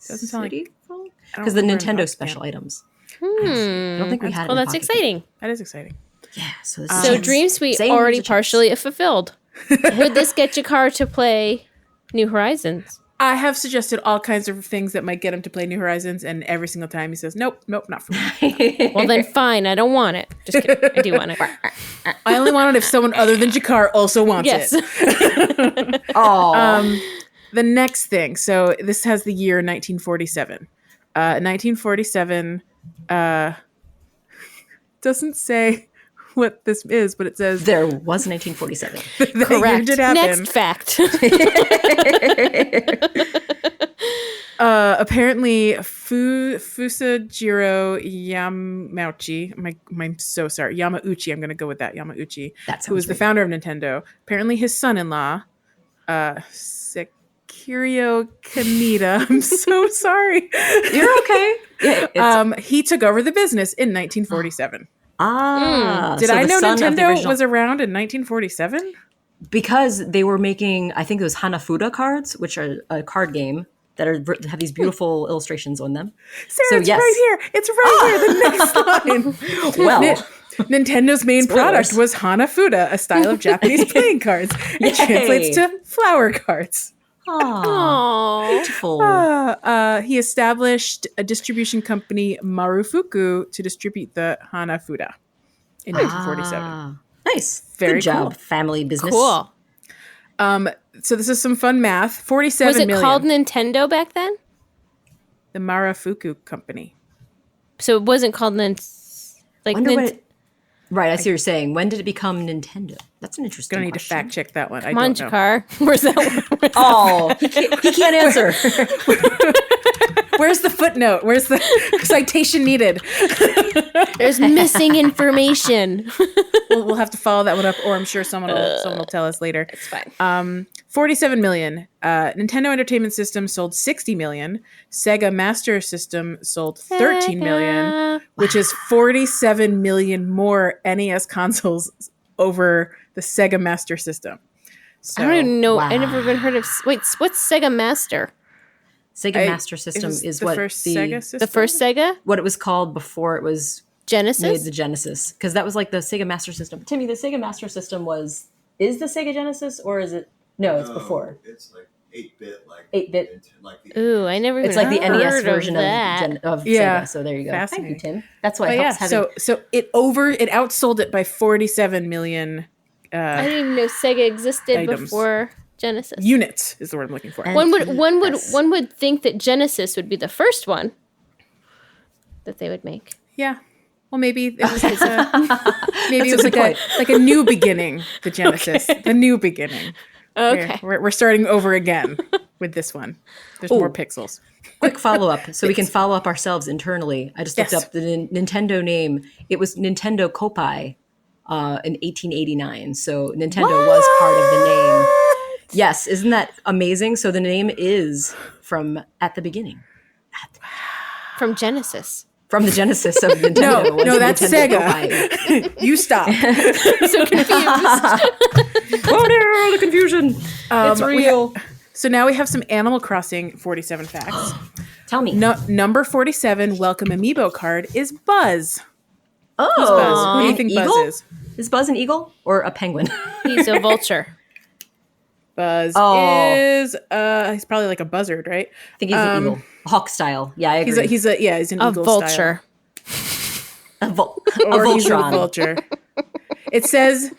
Doesn't sound like- City I don't because the remember in Nintendo Pocket special Camp. items. I don't think we had it. Well, in that's Pocket exciting. That is exciting. Camp. Yeah. So, this So is Dream Suite Same, already there's a chance. partially fulfilled. Would this get Jakar to play New Horizons? I have suggested all kinds of things that might get him to play New Horizons, and every single time he says, nope, not for me. Well, then fine. I don't want it. Just kidding. I do want it. I only want it if someone other than Jakar also wants Yes. it. Oh. The next thing. So this has the year 1947. 1947 doesn't say what this is, but it says There was 1947. that year Correct. did happen. Next fact. Apparently, Fusajiro Yamauchi, I'm so sorry, Yamauchi, I'm going to go with that, Yamauchi, That who was sounds the right. founder of Nintendo. Apparently, his son-in-law, Sekirio Kaneda, I'm so sorry. You're okay. Yeah, He took over the business in 1947. Did so I the know son of the Nintendo original- was around in 1947? because they were making, I think it was Hanafuda cards, which are a card game that have these beautiful illustrations on them. Sarah, So, it's yes. right here. It's right here. The next line. Well, Nintendo's main Spoilers. product was Hanafuda, a style of Japanese playing cards. It Yay. translates to flower cards. aw, Aww. beautiful. He established a distribution company, Marufuku, to distribute the Hanafuda in 1947. Nice. Very Good job, cool. family business. Cool. So this is some fun math. 47 Was it million. called Nintendo back then? The Marufuku company. So it wasn't called like Wonder what right, I see what you're saying. When did it become Nintendo? That's an interesting Gonna need to question. fact check that one. I Come on, don't know. Jakar. Where's that one? Oh, he can't answer. Where's the footnote? Where's the citation needed? There's missing information. We'll have to follow that one up, or I'm sure someone will tell us later. It's fine. 47 million. Nintendo Entertainment System sold 60 million. Sega Master System sold 13 million, which is 47 million more NES consoles over the Sega Master System. So, I don't even know. wow. I never even heard of. Wait, what's Sega Master? Sega Master it System was is the what first the Sega system. The first Sega what it was called before it was made Genesis. the Genesis, because that was like the Sega Master System. Timmy, the Sega Master System is the Sega Genesis, or is it? No, it's before. It's like 8-bit, like 8-bit. like the Ooh, I never even It's like the heard NES version of, that. of Yeah. Sega. So there you go. Thank you, Fascinating. Tim. That's why Oh, it yeah. helps having. So it outsold it by 47 million I didn't even know Sega existed Items. before Genesis. units is the word I'm looking for. And- One would think that Genesis would be the first one that they would make. Yeah. Well, maybe it was, maybe it That's was a good like a new beginning. The Genesis, the new beginning. Okay. We're starting over again with this one. There's more pixels. Quick follow up, so we can follow up ourselves internally. I just looked Yes. up the Nintendo name. It was Nintendo Kopai in 1889. So Nintendo was part of the name. Yes, isn't that amazing? So the name is from at the beginning, From Genesis. from the genesis of Nintendo. was No, that's Nintendo Sega. Kopai. You stop. I'm so confused. Oh no, the confusion! It's real. So now we have some Animal Crossing 47 facts. Tell me. Number 47 Welcome Amiibo card is Buzz. Oh, Who's Buzz? Who do you an think eagle? Buzz is? Is Buzz an eagle or a penguin? He's a vulture. Buzz Oh. is he's probably like a buzzard, right? I think he's an eagle, hawk style. Yeah, I agree. He's an A eagle vulture. a or he's a Voltron. vulture. It says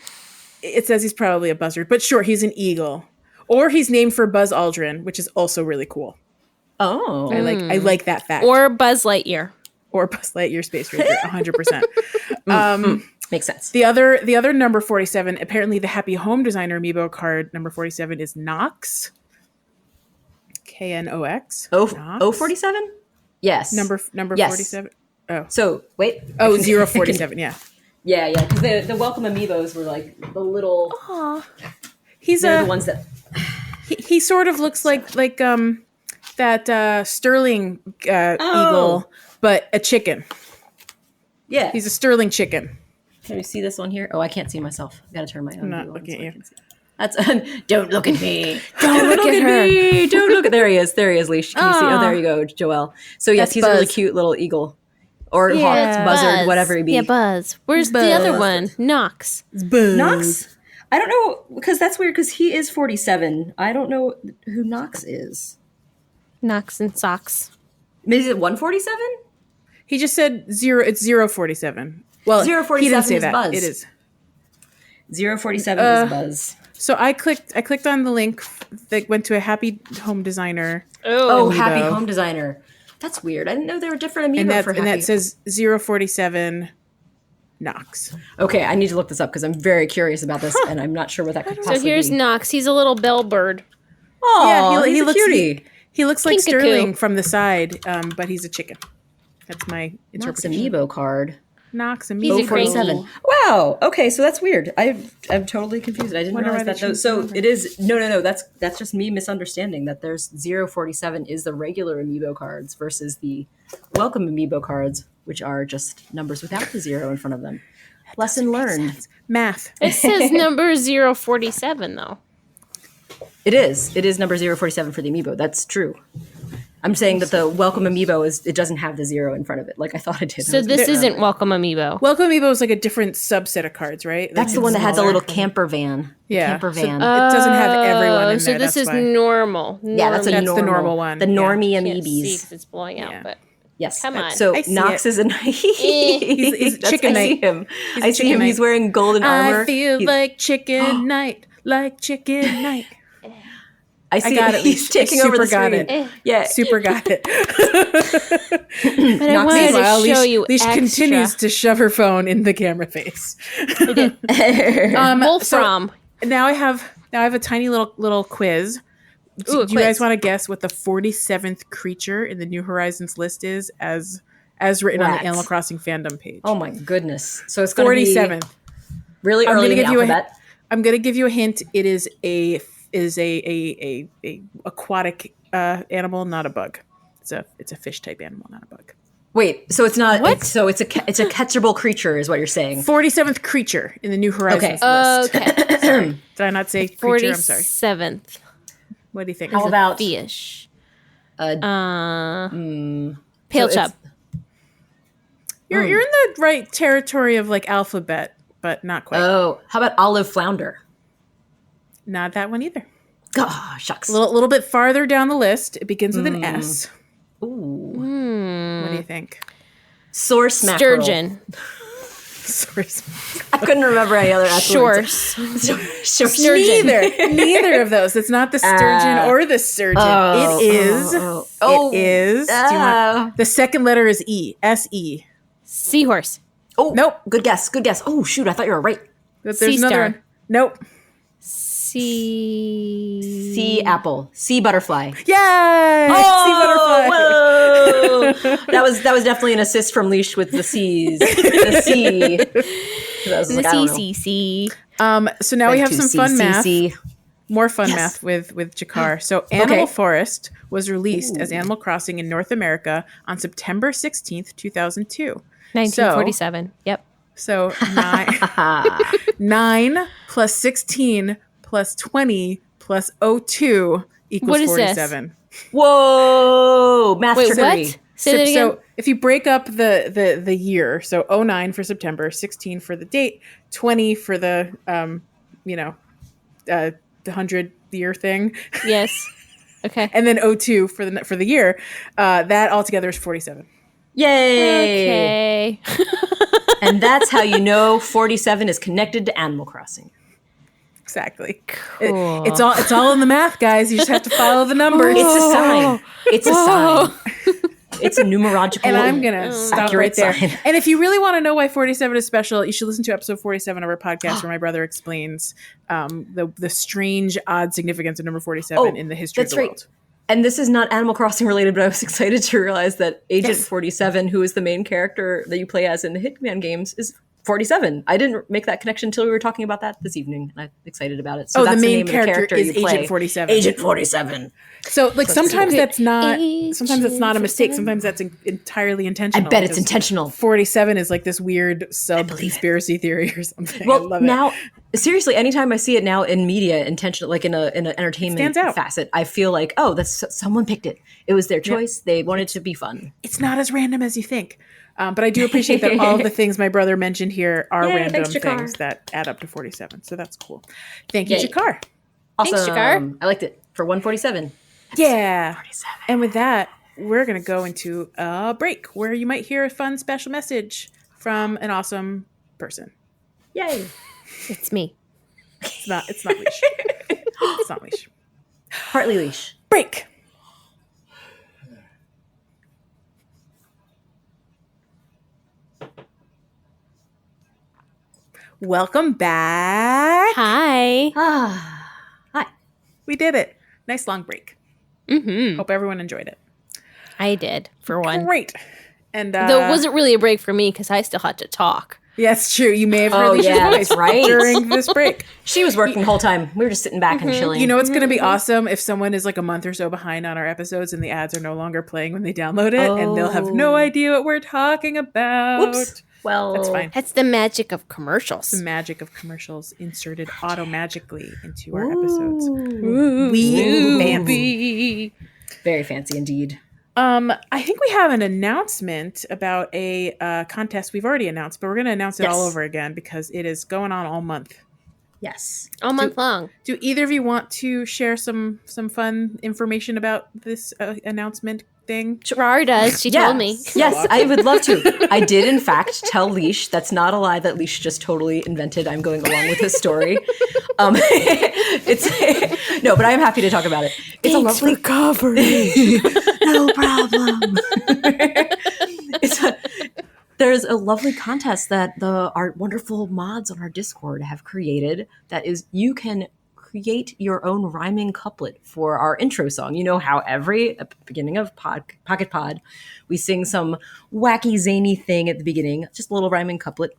he's probably a buzzard, but sure, he's an eagle. Or he's named for Buzz Aldrin, which is also really cool. Oh, I like that fact. Or Buzz Lightyear. Or Buzz Lightyear Space Ranger, 100%. makes sense. The other number 47, apparently the Happy Home Designer Amiibo card number 47 is Knox. Knox. Oh, 47? Yes. Number Yes. 47. Oh. So wait. Oh, 047, yeah. Yeah, because the welcome amiibos were like the little. He's They're the ones that. he sort of looks like that Sterling eagle, but a chicken. Yeah. He's a Sterling chicken. Can you see this one here? Oh, I can't see myself. I gotta turn my own. I'm not view on looking so I at you. can see. That's don't look at me. Don't look at her. me. Don't look at. There he is. There he is. Leash. Can you see? Oh, there you go, Joelle. So yes, That's he's a really Buzz. cute little eagle, or hawk, Yeah, buzzard, Buzz. whatever he be. Yeah, Buzz. Where's the Buzz. other one? Knox. Knox. I don't know because that's weird because he is 47. I don't know who Knox is. Knocks and socks. Is it 147? He just said 0. It's 047. Well, 047 he didn't say is that. Buzz. It is. 047 is Buzz. So I clicked on the link that went to a Happy Home Designer. Oh, Amiibo. Happy Home Designer. That's weird. I didn't know there were different amiibo for Happy. And that says 047 Knox. Okay, I need to look this up because I'm very curious about this, and I'm not sure what that could possibly be. So here's Knox. He's a little bellbird. Oh, Yeah, he he looks looks cutie. He looks like Kinkakoo. Sterling from the side, but he's a chicken. That's my Knox interpretation. amiibo card. Knox He's amiibo. a great 047. Wow. Okay, so that's weird. I'm totally confused. I didn't Wonder why realize they that. changed So the number. it is no. That's just me misunderstanding that there's 047 is the regular amiibo cards versus the welcome amiibo cards, which are just numbers without the 0 in front of them. Lesson learned. Math. It says number 047 though. It is number 047 for the amiibo. That's true. I'm saying that the welcome amiibo it doesn't have the 0 in front of it, like I thought it did. So this isn't Welcome Amiibo. Welcome Amiibo is like a different subset of cards, right? That's Like the one that has a smaller. little camper van. Yeah. Camper So- van. It doesn't have everyone in So there. this that's is why. normal. Yeah, that's Normie. the normal one. The Yeah. normie Can't see amiibes. 'cause it's blowing out, Yeah. but Yes. Come on. So I see Knox it. is a He's I chicken see knight. him. He's I a see chicken him. He's knight. wearing golden armor. I feel He's- like chicken night, like chicken night. I see got it, he's Leash. taking I over the super got screen. it. Yeah. Super got it. but I Knox wanted Meanwhile, to show Leash, you Leash extra. continues to shove her phone in the camera face. Wolfram. Now I have a tiny little quiz. Ooh, Do you guys quiz. want to guess what the 47th creature in the New Horizons list is as written on the Rats. Animal Crossing fandom page? Oh my goodness. So it's going to be 47th. really I'm early gonna in the give you alphabet. I'm going to give you a hint. It is a aquatic animal, not a bug. It's a fish type animal, not a bug. Wait, so it's not What? so it's a catchable creature is what you're saying. 47th creature in the New Horizons Okay. list. Okay. Did I not say creature? I'm sorry. 47th. What do you think? How about Fish. uh, Pale so chub. You're in the right territory of like alphabet, but not quite. how about olive flounder? Not that one either. Oh, shucks. A little bit farther down the list, it begins with an S. Ooh. What do you think? Source mackerel. Sturgeon. I couldn't remember any other S words. Shorse. Neither of those. It's not the sturgeon or the surgeon. It is. It is. Do you want, the second letter is E. S-E. Seahorse. Oh, Nope. Good guess. Oh, shoot. I thought you were right. There's Sea another star. one. Nope. Sea apple. Sea butterfly. Yay! Oh, Sea butterfly. whoa. That was definitely an assist from Leash with the C's. The C. 'Cause I was like, I don't know. C. So now we have some fun math. C. More fun Yes. math with Jakar. So Animal Okay. Forest was released as Animal Crossing in North America on September 16th, 2002. 1947. Yep. So 9 plus 16 plus 20 plus 02 equals What is this? 47. Whoa. Math Wait, trickery. what? Say that again. So if you break up the year, so 09 for September, 16 for the date, 20 for the the 100-year thing, Yes. Okay. and then 02 for the year, that altogether is 47. Yay. Okay. And that's how you know 47 is connected to Animal Crossing. Exactly. Cool. It's all in the math, guys. You just have to follow the numbers. It's a sign. It's a sign. It's a numerological. And I'm going to stop right accurate there. sign. And if you really want to know why 47 is special, you should listen to episode 47 of our podcast where my brother explains the strange, odd significance of number 47 in the history of That's the right. world. And this is not Animal Crossing related, but I was excited to realize that Agent 47, who is the main character that you play as in the Hitman games, is 47. I didn't make that connection until we were talking about that this evening, and I'm excited about it. So The that's main name of the character is you play. Agent 47. Agent 47. So like sometimes that's not Agent a mistake. 47. Sometimes that's entirely I intentional. bet it's because intentional. 47 is like this weird sub conspiracy theory or something. I Well, love it. now, seriously, anytime I see it now in media, intentional, like in an entertainment stands out. facet, I feel like, oh, that's someone picked it. It was their choice. They wanted to be fun. It's not as random as you think. But I do appreciate that all of the things my brother mentioned here are Yay, random thanks, Jakar. things that add up to 47. So that's cool. Thank you, Yay. Jakar. Awesome. Thanks, Jakar. I liked it for 147. Yeah. And with that, we're going to go into a break where you might hear a fun special message from an awesome person. Yay. It's me. It's not Leash. It's not Leash. Partly Leash. Break. Welcome back. Hi. Hi. We did it. Nice long break. Mm-hmm. Hope everyone enjoyed it. I did, for one. Great. And Though it wasn't really a break for me because I still had to talk. yeah, it's true. You may have heard Oh, Leish's yeah, voice that's right. during this break. She was working the whole time. We were just sitting back and chilling. You know what's going to be awesome if someone is like a month or so behind on our episodes and the ads are no longer playing when they download it and they'll have no idea what we're talking about. Whoops. Well, That's fine. That's the magic of commercials. The magic of commercials inserted auto-magically into our episodes. Ooh, We fancy. Very fancy indeed. I think we have an announcement about a contest we've already announced, but we're going to announce it all Yes. over again because it is going on all month. Yes. All month long. Do either of you want to share some fun information about this announcement thing? Rar does. She told me. Yes, I would love to. I did, in fact, tell Leash. That's not a lie that Leash just totally invented. I'm going along with his story. It's no, but I'm happy to talk about it. It's a lovely covering. no problem. There's a lovely contest that our wonderful mods on our Discord have created. That is, you can create your own rhyming couplet for our intro song. You know how at the beginning of Pocket Pod, we sing some wacky zany thing at the beginning, just a little rhyming couplet.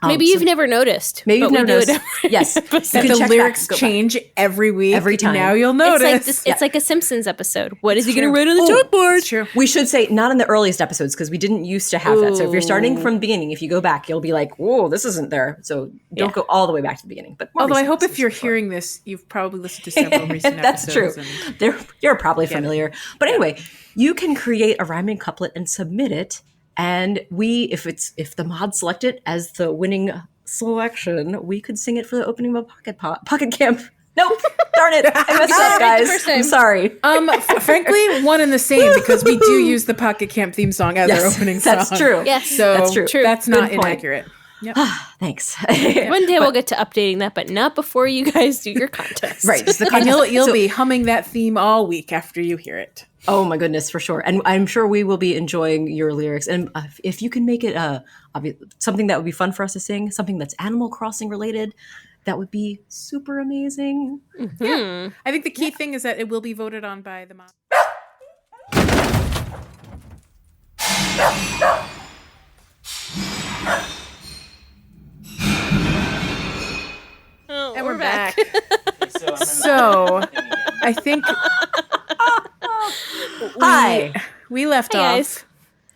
Maybe you've never noticed. Maybe you've but we never do it noticed. Yes, you That can the check lyrics back, go back. change every week. Every time. Now you'll It's notice. like this, it's like a Simpsons episode. What is he going to true. write on the chalkboard? It's true. We should say not in the earliest episodes because we didn't used to have that. So if you're starting from the beginning, if you go back, you'll be like, "Whoa, this isn't there." So don't go all the way back to the beginning. But more Although I recent hope if episodes you're before. hearing this, you've probably listened to several recent That's true. episodes. You're probably familiar. But anyway, you can create a rhyming couplet and submit it. And if the mod select it as the winning selection, we could sing it for the opening of a Pocket Camp. Nope, darn it, I messed up, guys. I'm sorry. Frankly, one and the same because we do use the Pocket Camp theme song as our opening song. That's true. Yes. So That's true. that's not Good point. inaccurate. Yep. Thanks. One day we'll get to updating that, but not before you guys do your contest. Right, just the And contest. you'll So- be humming that theme all week after you hear it. Oh my goodness, for sure. And I'm sure we will be enjoying your lyrics. And if you can make it something that would be fun for us to sing, something that's Animal Crossing related, that would be super amazing. Hmm. I think the key thing is that it will be voted on by the mod. Oh, And we're back. So, So I think Hi. we left Hey, off. guys.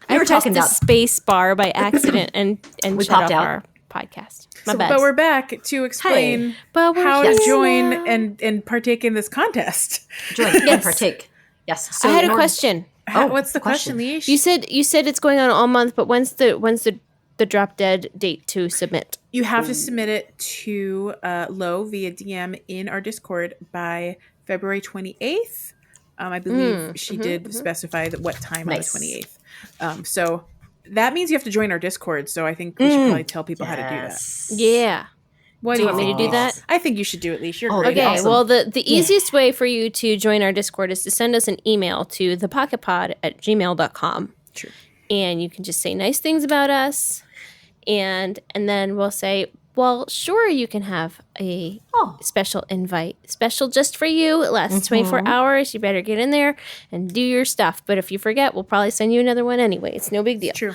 We were I pressed talking the about space bar by accident and We shut off popped out. our podcast. My bad. But we're back to explain But we're how here to join now. and partake in this contest. join and partake. Yes. So I had a in order- question. What's the question, question. Leash? You said it's going on all month, but when's the drop dead date to submit? You have to submit it to Lo via DM in our Discord by February 28th. I believe she did specify that what time Nice. on the 28th. So that means you have to join our Discord. So I think we should probably tell people how to do that. Yes. Yeah. What Do you want me to do that? I think you should do it, Leash. You're Oh, great. Okay, Awesome. well, the easiest way for you to join our Discord is to send us an email to thepocketpod@gmail.com. True. And you can just say nice things about us. And then we'll say, well, sure, you can have a Oh. special invite. Special just for you. It lasts 24 hours. You better get in there and do your stuff. But if you forget, we'll probably send you another one anyway. It's no big deal. True.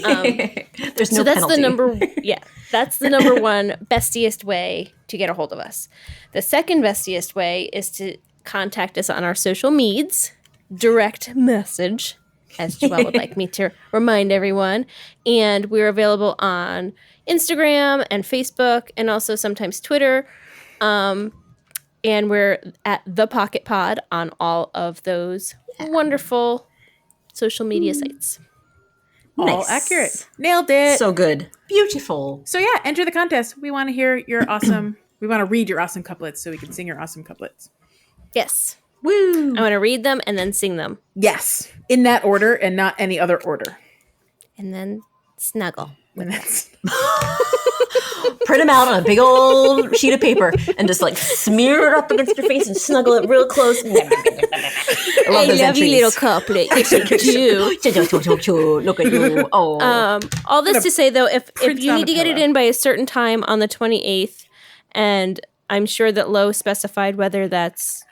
There's no So that's penalty. the number. Yeah, that's the number one bestiest way to get a hold of us. The second bestiest way is to contact us on our social medias, direct message, as Joelle would like me to remind everyone. And we're available on Instagram and Facebook, and also sometimes Twitter. And we're at the Pocket Pod on all of those wonderful social media sites. All Nice. accurate. Nailed it. So good. Beautiful. So yeah, enter the contest. We want to hear your awesome. We want to read your awesome couplets so we can sing your awesome couplets. Yes. Woo! I want to read them and then sing them. Yes, in that order and not any other order. And then snuggle. And that's Print them out on a big old sheet of paper and just like smear it up against your face and snuggle it real close. I love those entries. little couplet. Yes, you do. Look at you. Oh. All this to say, though, if print you on need a to get it pillow. in by a certain time on the 28th, and I'm sure that Lo specified whether that's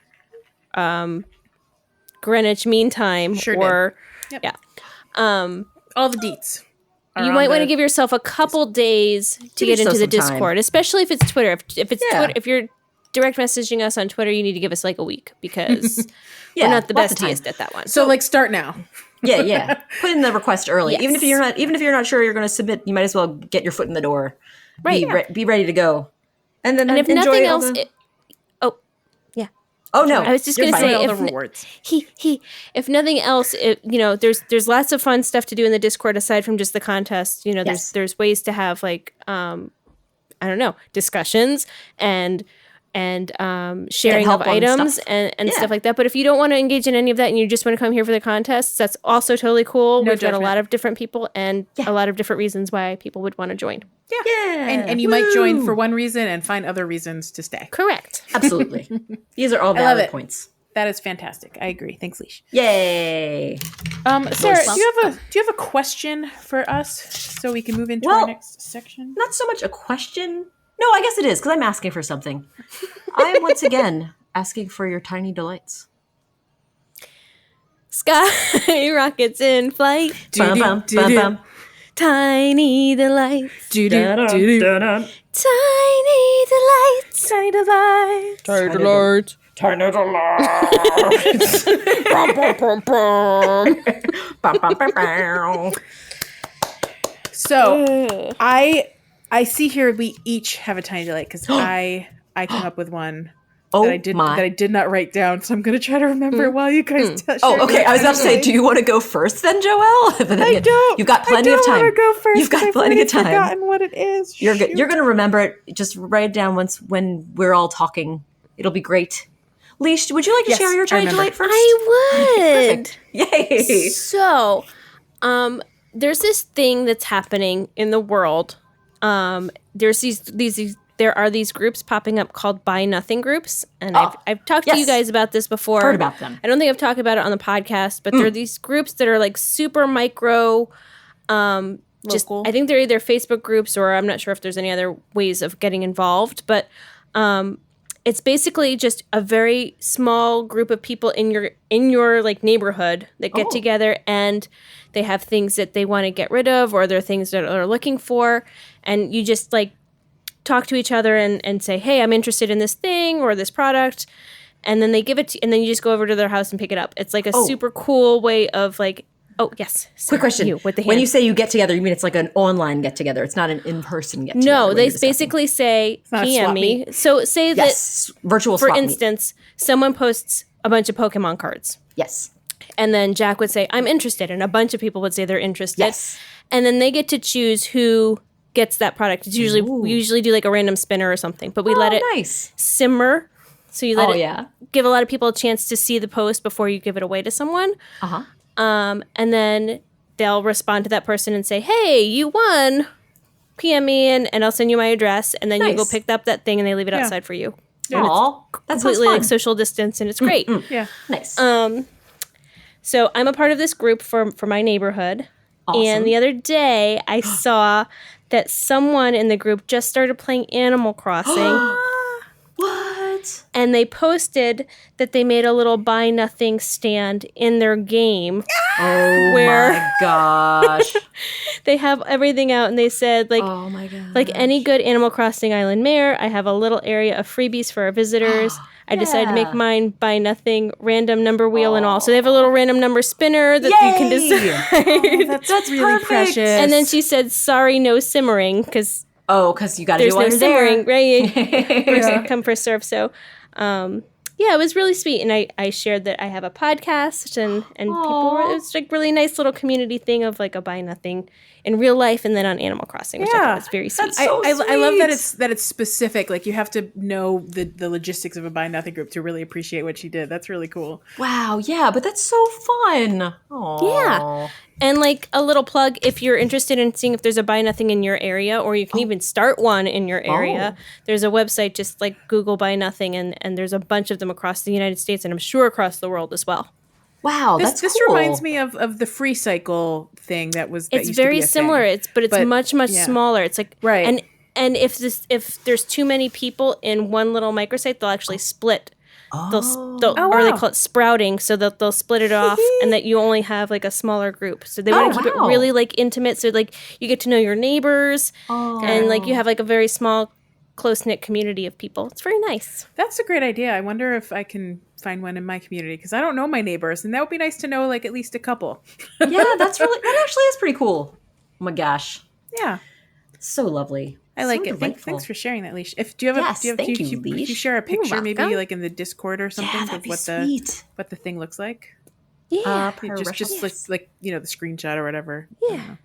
Greenwich Mean Time Sure or did. Yep. yeah. all the deets. You might want to give yourself a couple days to Give get into yourself the some time. Discord, especially if it's Twitter. If it's Yeah. Twitter, if you're direct messaging us on Twitter, you need to give us like a week because Yeah, we're not the lots of time. bestiest at that one. So like start now. Yeah. Put in the request early. Yes. Even if you're not sure you're going to submit, you might as well get your foot in the door. Right. Be ready to go. And then and if enjoy nothing all else, the- Oh no. I was just you're gonna fine. say, all if the rewards. if nothing else, there's lots of fun stuff to do in the Discord aside from just the contest. Yes. There's ways to have like I don't know, discussions and sharing of help on items stuff. and Yeah. stuff like that. But if you don't want to engage in any of that and you just want to come here for the contests, that's also totally cool. No We've got a judgment. lot of different people and Yeah. a lot of different reasons why people would want to join. Yeah. And you might join for one reason and find other reasons to stay. Correct. Absolutely. These are all love valid it. points. That is fantastic. I agree. Thanks, Leash. Yay. Sarah, do you have a question for us so we can move into our Well, next section? Not so much a question. No, I guess it is because I'm asking for something. I am once again asking for your tiny delights. Sky rockets in flight. Bum, bum, bum, bum. Tiny delights. Dun-dun, dun-dun. Tiny delights. Tiny delight. Tiny delights. Tiny delights. Bum, bum, bum, bum. So I see here we each have a tiny delight because I came up with one Oh that I did not write down, so I'm going to try to remember while you guys. Oh, okay. I was about to say, do you want to go first then, Joelle? But then I again, don't. You've got plenty I of don't time. want to go first. You've got 'cause I've plenty already of time. Forgotten what it is. You're good. Shoot. You're going to remember it. Just write it down when we're all talking. It'll be great. Leash, would you like to Yes, share your I tiny remember. delight first? I would. Perfect. Yay. So, there's this thing that's happening in the world. There's there are these groups popping up called Buy Nothing groups, and I've talked to you yes. guys about this before. Heard about them. I don't think I've talked about it on the podcast, but there are these groups that are like super micro. Local. I think they're either Facebook groups or I'm not sure if there's any other ways of getting involved, but it's basically just a very small group of people in your like neighborhood that get together and they have things that they want to get rid of or there are things that they're looking for, and you just like talk to each other and say, hey, I'm interested in this thing or this product, and then they give it to, and then you just go over to their house and pick it up. It's like a super cool way of like, oh yes. Quick question. You, with the When hand. you say you get together, you mean it's like an online get together. It's not an in-person get together. No, when they you're discussing. basically say not a PM swap me. meet. So say Yes. Virtual that, for swap meet. instance, someone posts a bunch of Pokemon cards. Yes. And then Jack would say, I'm interested. And a bunch of people would say they're interested. Yes. And then they get to choose who gets that product. It's usually we usually do like a random spinner or something. But we let it nice. simmer. So you let it yeah. give a lot of people a chance to see the post before you give it away to someone. Uh-huh. And then they'll respond to that person and say, hey, you won. PM me and I'll send you my address. And then you go Nice. pick up that thing and they leave it outside for you. Aw, that sounds Completely fun. like social distance and it's great. Yeah. Nice. So I'm a part of this group for my neighborhood. Awesome. And the other day I saw that someone in the group just started playing Animal Crossing. What? And they posted that they made a little buy nothing stand in their game. Oh Where- my gosh. They have everything out and they said like Oh my god. like any good Animal Crossing Island mayor, I have a little area of freebies for our visitors. I decided to make Yeah. mine buy nothing, random number wheel and all. So they have a little random number spinner that you can Yay! decide. That's really perfect. precious. And then she said, sorry, no simmering, because Oh, because you got to there's do no one simmering, there. right? First come, first serve. So Yeah, it was really sweet, and I shared that I have a podcast, and people were, it was like really nice little community thing of like a buy nothing in real life, and then on Animal Crossing, which I thought was very sweet. That's so I love that sweet. it's specific. Like you have to know the logistics of a buy nothing group to really appreciate what she did. That's really cool. Wow, yeah, but that's so fun. Aww. Yeah. And like a little plug, if you're interested in seeing if there's a buy nothing in your area, or you can even start one in your area, there's a website, just like Google buy nothing, and there's a bunch of them across the United States, and I'm sure across the world as well. Wow, This that's cool. reminds me of the free cycle thing that was. That It's used to very be a similar. thing. It's much yeah. smaller. It's like Right. And if there's too many people in one little microsite, they'll actually split. They'll Oh, or they wow. call it sprouting, so that they'll split it off, and that you only have like a smaller group. So they want to keep it wow. really like intimate, so like you get to know your neighbors, and like you have like a very small, close knit community of people. It's very nice. That's a great idea. I wonder if I can find one in my community because I don't know my neighbors, and that would be nice to know like at least a couple. Yeah, that actually is pretty cool. Oh my gosh, Yeah. so lovely. I like So it. delightful. Thanks for sharing that, Leash. If do you have Yes, thank you, could you Leash. share a picture maybe welcome. like in the Discord or something Yeah, that'd of be what sweet. the thing looks like? Yeah. Just like the screenshot or whatever. Yeah.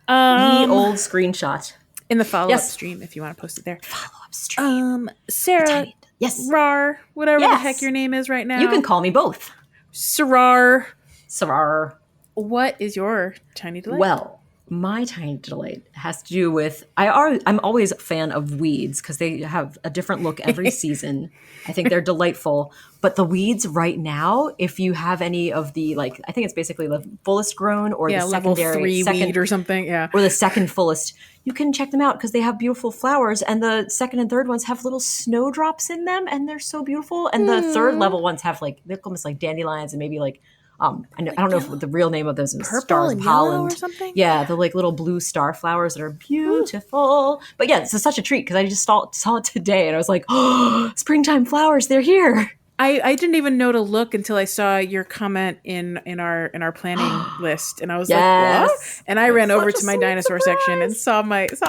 The old screenshot. In the follow-up Yes. stream if you want to post it there. Follow-up stream. Sarah Yes, Rar, whatever the Yes. heck your name is right now. you can call me both. Sarar. Sarar. What is your tiny delight? Well, my tiny delight has to do with I'm always a fan of weeds because they have a different look every season. I think they're delightful. But the weeds right now, if you have any of the like, I think it's basically the fullest grown or the level secondary 3 weed or something. Yeah. or the second fullest, you can check them out because they have beautiful flowers. And the second and third ones have little snowdrops in them, and they're so beautiful. And the third level ones have like, they're almost like dandelions and maybe like I don't know if the real name of those is Purple stars and of yellow Holland or something? Yeah, the like little blue star flowers that are beautiful. But yeah, it's such a treat because I just saw it today and I was like, oh, springtime flowers, they're here. I didn't even know to look until I saw your comment in our planning list, and I was like, "What?" And I ran over such to a my sweet dinosaur surprise. section and saw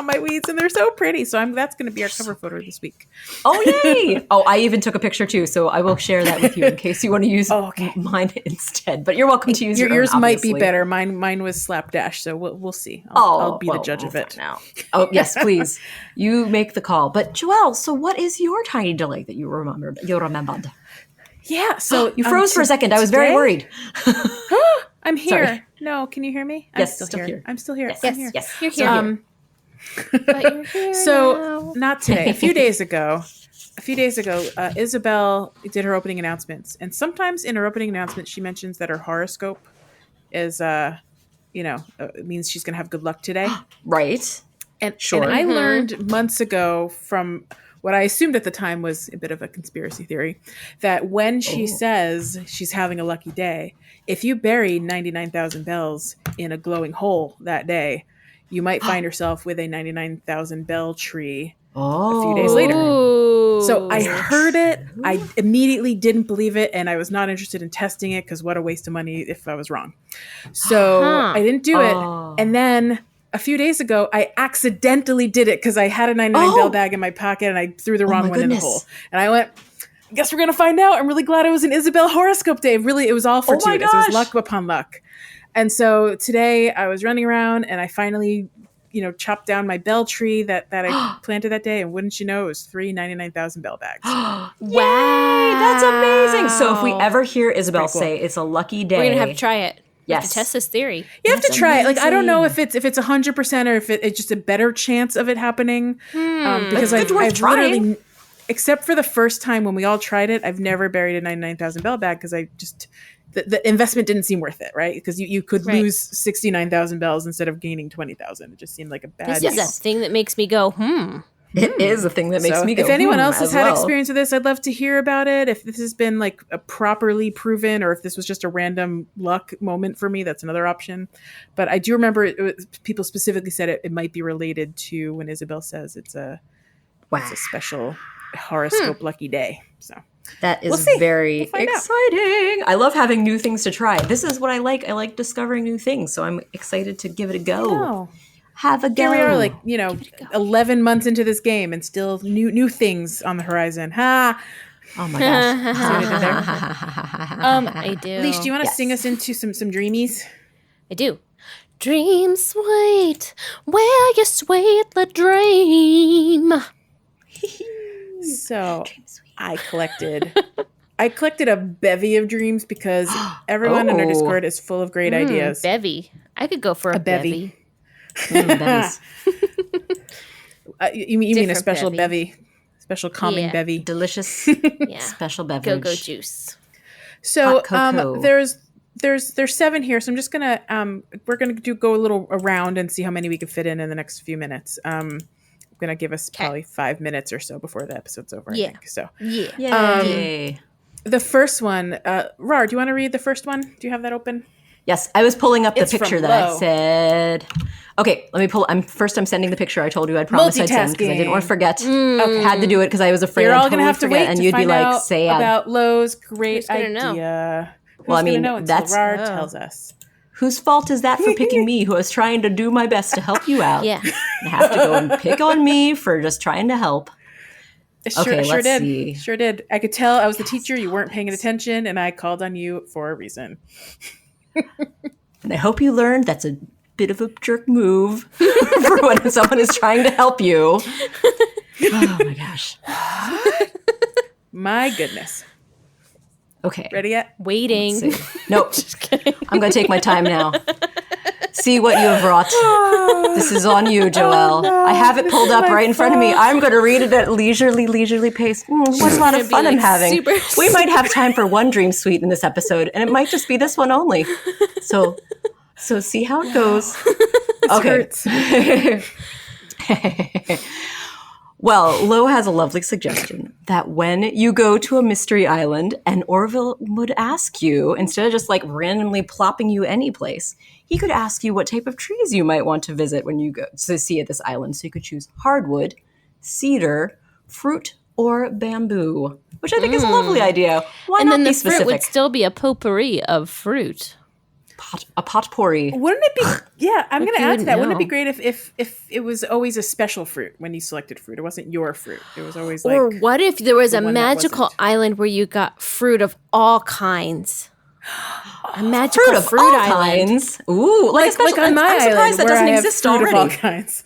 my weeds, and they're so pretty. So that's going to be our cover photo this week. Oh, yay. Oh, I even took a picture too, so I will share that with you in case you want to use okay. mine instead. But you're welcome to use Yours own, might be obviously. better. Mine was slapdash, so we'll see. I'll be the judge of it. Now. Oh, yes, please. You make the call. But Joelle, so what is your tiny delight that you remembered? Yeah. So You froze for a second. I was very today- worried. I'm here. Sorry. No, can you hear me? Yes, I'm still here. I'm still here. Yes, I'm here. yes. You're So here. But you're here So now. not today. A few days ago, Isabel did her opening announcements, and sometimes in her opening announcements, she mentions that her horoscope is, it means she's going to have good luck today. Right. And Sure. and I learned months ago from what I assumed at the time was a bit of a conspiracy theory, that when she says she's having a lucky day, if you bury 99,000 bells in a glowing hole that day, you might find yourself with a 99,000 bell tree a few days later. Ooh. So I heard it. I immediately didn't believe it, and I was not interested in testing it because what a waste of money if I was wrong. So I didn't do it. And then a few days ago, I accidentally did it because I had a 99 bell bag in my pocket and I threw the wrong one in the hole. And I went, I guess we're going to find out. I'm really glad it was an Isabel horoscope day. Really, it was all fortuitous. It was luck upon luck. And so today I was running around and I finally, chopped down my bell tree that I planted that day. And wouldn't you know, it was 99,000 bell bags. Wow. That's amazing. So if we ever hear Isabel Pretty cool. say it's a lucky day, We're going to have to try it. We have Yes. to test this theory. You have to That's try it. Like, I don't know if amazing. it's 100% or if it's just a better chance of it happening. Because It's worth I've trying. literally, except for the first time when we all tried it, I've never buried a 99,000 bell bag because I just, the investment didn't seem worth it, right? Because you could lose 69,000 bells instead of gaining 20,000. It just seemed like a bad This deal. is a thing that makes me go, it is a thing that makes So me go. if anyone else has as had well. experience with this, I'd love to hear about it. If this has been like a properly proven, or if this was just a random luck moment for me, that's another option. But I do remember people specifically said it might be related to when Isabel says it's a special horoscope lucky day. So That is We'll see. very We'll find out. exciting. I love having new things to try. This is what I like. I like discovering new things. So I'm excited to give it a go. Have a go. Here we are, 11 months into this game, and still new things on the horizon. Ha! Oh my gosh. See what I did there? I do. Leash, do you want to Yes. sing us into some dreamies? I do. Dream sweet, where you sweetly dream. So I collected a bevy of dreams because everyone in our Oh. Discord is full of great ideas. Bevy. I could go for a bevy. bevy. That is You mean a Different special bevy. bevy, special calming Yeah. bevy? delicious Yeah. special beverage. Go-go juice. So Hot cocoa. there's 7 here. So I'm just gonna we're gonna go a little around and see how many we can fit in the next few minutes. I'm gonna give us probably 5 minutes or so before the episode's over. Yeah. I think. So Yeah. Yay. the first one, Rar, do you want to read the first one? Do you have that open? Yes, I was pulling up the It's from picture that I Lo. said. Okay, let me pull. I'm sending the picture I told you I'd promised I'd send because I didn't want to forget. Okay. Had to do it because I was afraid You're I'd all totally gonna have to forget, wait and to you'd be find like, out "Say about Lo's great Who's gonna know? idea." Who's Well, I mean, gonna know until that's- Rar Oh. tells us. whose fault is that for picking me, who was trying to do my best to help you out? Yeah. I have to go and pick on me for just trying to help. Okay, Sure let's did. see. Sure did. I could tell I was the teacher. You weren't paying attention, and I called on you for a reason. And I hope you learned that's a bit of a jerk move for when someone is trying to help you. Oh my gosh. My goodness. Okay. Ready yet? Waiting. Let's see. Nope. Just kidding. I'm going to take my time now. See what you have wrought. This is on you, Joelle. I have it pulled up right in front of me. I'm going to read it at leisurely pace. What a lot of Gonna be, fun I'm like, having. super- We might have time for one dream suite in this episode, and it might just be this one only. So see how it goes. Hurts. Well, Lo has a lovely suggestion that when you go to a mystery island and Orville would ask you, instead of just like randomly plopping you any place, he could ask you what type of trees you might want to visit when you go to see at this island. So you could choose hardwood, cedar, fruit, or bamboo, which I think is a lovely idea. Why And not then be the fruit specific? would still be a potpourri of fruit. A potpourri. Wouldn't it be? Yeah, I'm going to you add to wouldn't that. Wouldn't it be know. great if it was always a special fruit when you selected fruit? It wasn't your fruit. It was always Or like. what if there was a one that magical wasn't. island where you got fruit of all kinds? A magical Fruit of fruit all island. kinds. Ooh, like, a special, Like on my I'm surprised island, that where doesn't I have exist fruit already. of all kinds.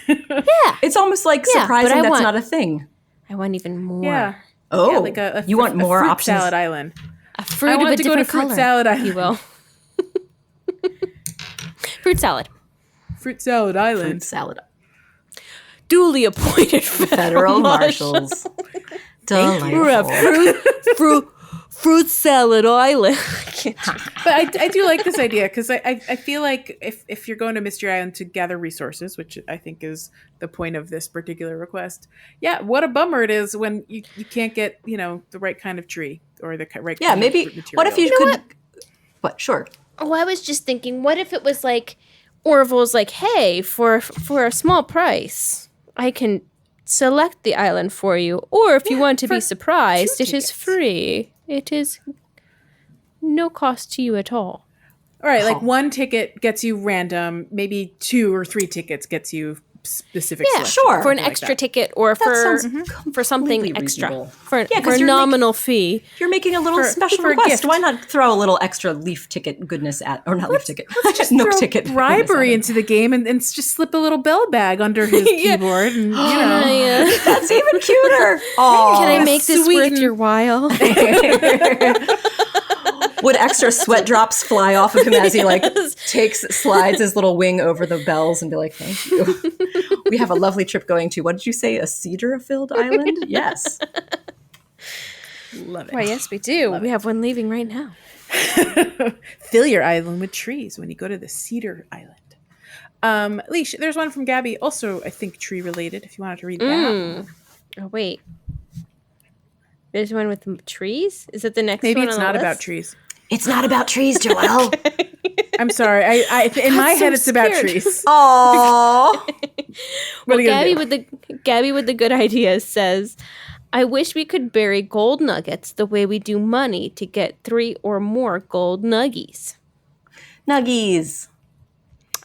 Yeah. It's almost like Yeah, but surprising I that's want- not a thing. I want even more. Yeah. Oh, Yeah, like a you want more fruit options? salad island. A fruit I of a want to go to different fruit color, salad if you island. will. Fruit salad. Fruit salad island. Fruit salad. Duly appointed Federal marshals. We're at Delightful. fruit salad island. But I do like this idea because I feel like if you're going to Mystery Island to gather resources, which I think is the point of this particular request, yeah, what a bummer it is when you can't get the right kind of tree or the right Yeah, kind maybe. of fruit What if you material. could? What? Sure. Oh, I was just thinking, what if it was like Orville's like, hey, for a small price, I can select the island for you. Or if you want to be surprised, it is tickets. free. It is no cost to you at all. All right, like Oh. one ticket gets you random, maybe 2 or 3 tickets gets you specific. Yeah, selection, sure. For an something like extra that. ticket or sounds for something completely extra. reasonable. For Yeah, 'cause a you're nominal fee. You're making a little For- special for a request. gift. Why not throw a little extra leaf ticket goodness at, or not leaf ticket, just nook Throw ticket bribery goodness into the game and just slip a little bell bag under his keyboard and at it. That's even cuter. Oh, Can I make this sweeten- worth your while? would extra sweat drops fly off of him as he slides his little wing over the bells and be like, "Thank you. We have a lovely trip going to, what did you say, a cedar-filled island?" Yes. love it. Why, yes, we do. We have one leaving right now. Fill your island with trees when you go to the Cedar Island. Leash, there's one from Gabby, also I think tree related. If you wanted to read that, Oh, wait. There's one with the trees? Is it the next maybe one it's on the not about list? trees. It's not about trees, Joelle. I'm sorry. I in my so head it's about scared. trees. Aww. What are you gonna Gabby with the good ideas says, I wish we could bury gold nuggets the way we do money to get 3 or more gold nuggies. Nuggies.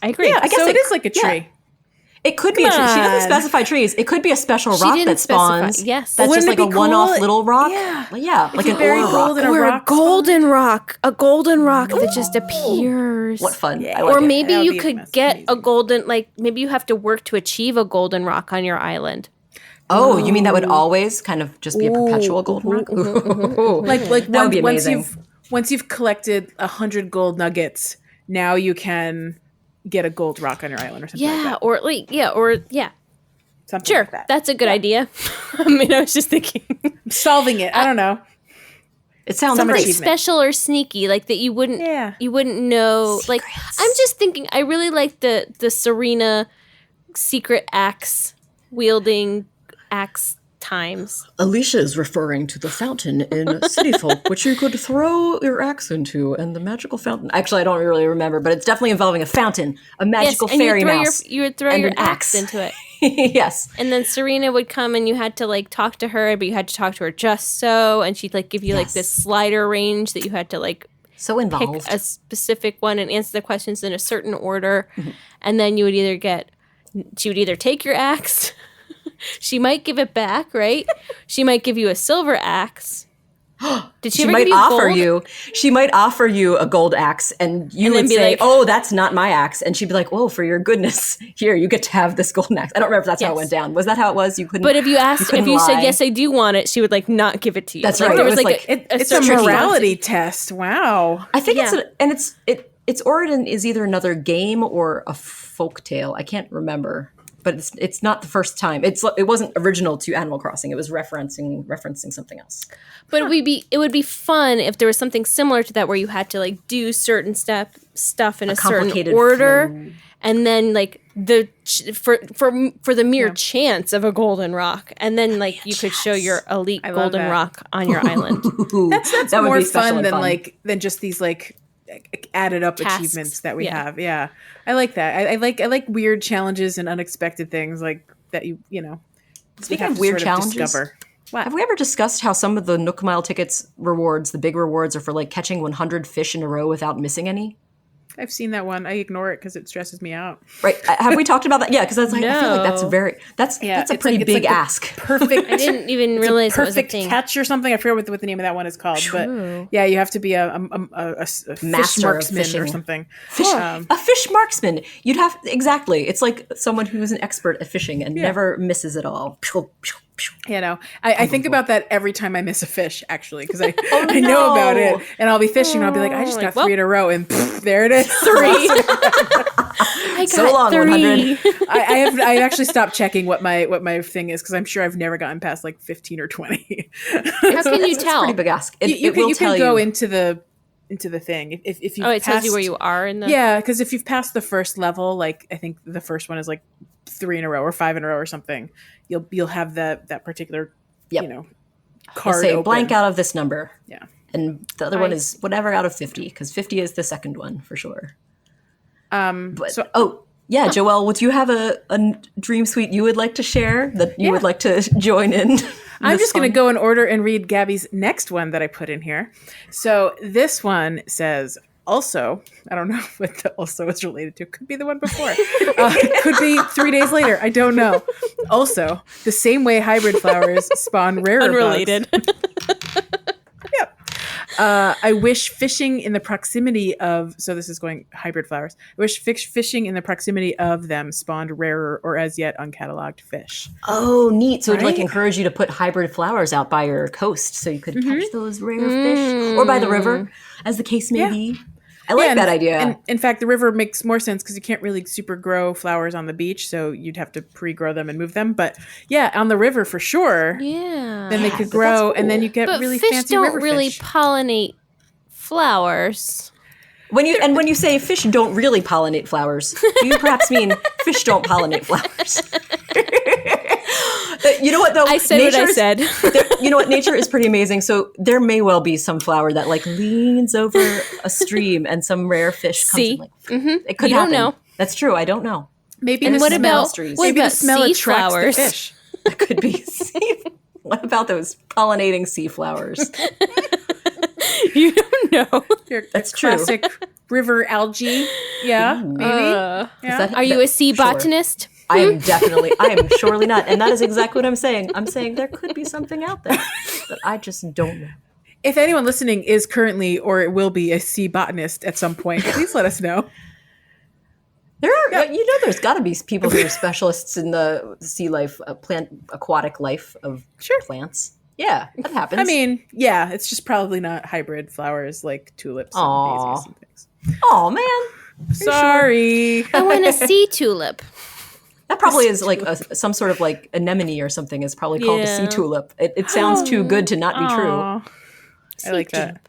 I agree. Yeah, I guess so it- it is like a yeah. tree. It could be a tree. She doesn't specify trees. It could be a special rock that spawns. Yes. That's just Wouldn't like it a be one-off cool? little rock. Yeah. Yeah, like you an bury ore gold rock. in a Or a rock golden rock. A golden rock that just appears. What fun. Yeah. I like Or it. maybe That would you be could get a amazing. golden, like, maybe you have to work to achieve a golden rock on your island. Oh, you mean that would always kind of just be a perpetual golden rock? Ooh. Like That would be once amazing. you've collected 100 gold nuggets, now you can get a gold rock on your island or something like Yeah, that. or Something sure, like that. that's a good idea. I mean, I was just thinking Solving it. I don't know. It sounds Some great. achievement. special or sneaky, like that you wouldn't know. Like, I'm just thinking, I really like the Serena secret axe wielding axe times. Alicia is referring to the fountain in City Folk, which you could throw your axe into, and the magical fountain. Actually, I don't really remember, but it's definitely involving a fountain, a magical and fairy you would throw mouse. you would throw and your an axe axe. into it. Yes. And then Serena would come and you had to like talk to her, but you had to talk to her just so, and she'd like give you like this slider range that you had to like So pick involved. a specific one and answer the questions in a certain order. And then you would she would either take your axe, she might give it back, right? She might give you a silver axe. Did she, She ever might give you gold? she might offer you a gold axe, and you And then would be say, like- "Oh, that's not my axe," and she'd be like, "Oh, for your goodness, here you get to have this golden axe." I don't remember if that's how it Yes. went down. Was that how it was? You couldn't. But if you asked, if couldn't you said lie. yes, I do want it, she would like not give it to you. That's Like, right. There It was was like like- It's a certain morality test. Wow. I think Yeah. its origin is either another game or a folk tale. I can't remember, but it's not the first time. It wasn't original to Animal Crossing. It was referencing something else. But it would be fun if there was something similar to that where you had to like do certain stuff in a certain complicated order, flow. and then like for the mere chance of a golden rock, and then like you could show your elite love golden that. rock on your island. That's That would more be special fun and than just these like added up Tasks. achievements that we Yeah. have. Yeah. I like that. I like weird challenges and unexpected things like that you know. Speaking have of to weird sort of challenges, discover. What? have we ever discussed how some of the Nook Mile tickets rewards, the big rewards, are for like catching 100 fish in a row without missing any? I've seen that one. I ignore it because it stresses me out. Right? Have we talked about that? Yeah, because that's like I feel like that's No. that's a it's pretty like- it's big like the ask. Perfect. I didn't even realize it was a perfect thing. catch or something. I forget what the name of that one is called. True. But yeah, you have to be a fish Master of marksman fishing. or something. A fish marksman. You'd have exactly. It's like someone who's an expert at fishing and never misses it all. Pew, pew, pew. You know, I think about that every time I miss a fish, actually, because I Oh, I know about no. it, and I'll be fishing, and I'll be like, I just got well- 3 in a row, and pff, there it is. 3. I got So long, 3. 100. I actually stopped checking what my thing is because I'm sure I've never gotten past like 15 or 20. How can you It's a tell? pretty big ask. It, you it will can tell go you. into the thing if you Oh, it tells you where you are in the. Yeah, because if you've passed the first level, like I think the first one is like 3 in a row or 5 in a row or something, you'll have that particular Yep. you know You'll card say open. blank out of this number. Yeah. And the other one is whatever out of 50, because 50 is the second one for sure. But So yeah, Joelle, would you have a dream suite you would like to share that you would like to join in? I'm just going to go in order and read Gabby's next one that I put in here. So this one says, also, I don't know what the also is related to. Could be the one before. Could be 3 days later. I don't know. Also, the same way hybrid flowers spawn rarer Unrelated. Yep. I wish fishing in the proximity of, so this is going hybrid flowers. I wish fishing in the proximity of them spawned rarer or as yet uncatalogued fish. Oh, neat. So it'd like Right? encourage you to put hybrid flowers out by your coast so you could catch those rare fish, or by the river, as the case may be. I like that idea. And in fact, the river makes more sense because you can't really super grow flowers on the beach, so you'd have to pre-grow them and move them. But yeah, on the river for sure. Yeah. Then they could but that's grow, and then you get But really fish fancy don't river really fish. pollinate flowers. when you say fish don't really pollinate flowers, do you perhaps mean fish don't pollinate flowers? You know what though? I said what I Nature's- said. You know what? Nature is pretty amazing. So there may well be some flower that like leans over a stream and some rare fish comes See? and like it could You don't happen. know. That's true. I don't know. Maybe And the what smell, about trees. what maybe the about smell sea attracts flowers? the fish. That could be. What about those pollinating sea flowers? You don't know. Your That's true. classic river algae. Yeah, maybe. Uh, Yeah. that- Are you a sea Sure. botanist? I am surely not. And that is exactly what I'm saying. I'm saying there could be something out there that I just don't know. If anyone listening is currently or it will be a sea botanist at some point, please let us know. There are, there's got to be people who are specialists in the sea life, aquatic life of plants. Yeah, that happens. I mean, yeah, it's just probably not hybrid flowers like tulips and daisies and things. Oh, man. Sorry. I want a sea tulip. That probably is like some sort of like anemone or something is probably called a sea tulip. It sounds too good to not be true. I like that.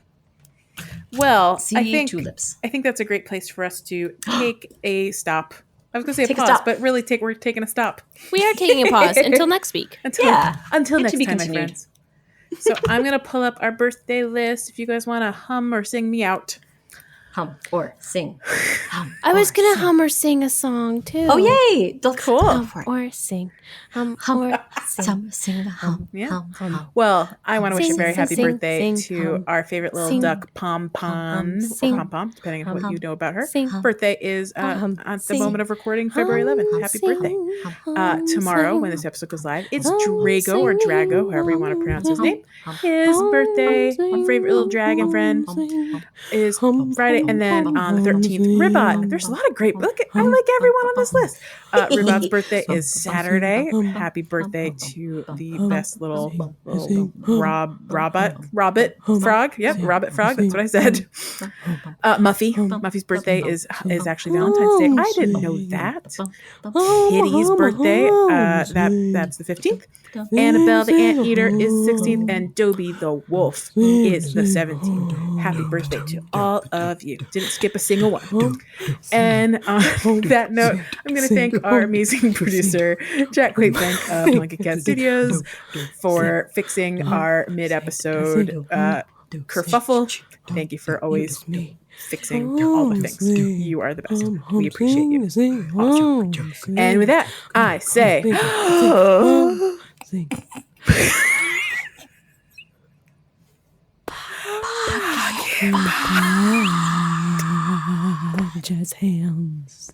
Well, tulips. I think that's a great place for us to take a stop. I was going to say a pause, but really we're taking a stop. We are taking a pause until next week. Until next time, my friends. So I'm going to pull up our birthday list. If you guys want to hum or sing me out. Hum or sing. I was going to hum or sing a song too. Oh, yay. Cool. Hum or sing. Hum or sing. Sing the hum. Yeah. Hum. Well, I want to wish a very happy sing, birthday sing, to hum, our favorite little sing, duck, Pom-Pom, sing, or Pom-Pom, depending on what you know about her. Sing, Birthday is at the sing, moment of recording, February 11th. Happy birthday. Tomorrow, when this episode goes live, it's Drago or Drago, however you want to pronounce his name. His birthday, my favorite little dragon friend, is Friday, and then on the 13th, Ribot. There's a lot of great. I like everyone on this list. Ribot's birthday is Saturday. Happy birthday to the best little Robert frog. Yep, Robert frog. That's what I said. Muffy's birthday is actually Valentine's Day. I didn't know that. Kitty's birthday. That's the 15th. Annabelle the Anteater is 16th, and Dobie the Wolf is the 17th. Happy birthday to all of you. Didn't skip a single one. And on that note, I'm going to thank our amazing producer, Jack Claybank of Monkey Cat Studios, for fixing our mid-episode kerfuffle. Thank you for always fixing all the things. You are the best. We appreciate you. Awesome. And with that, I say... Jazz hands.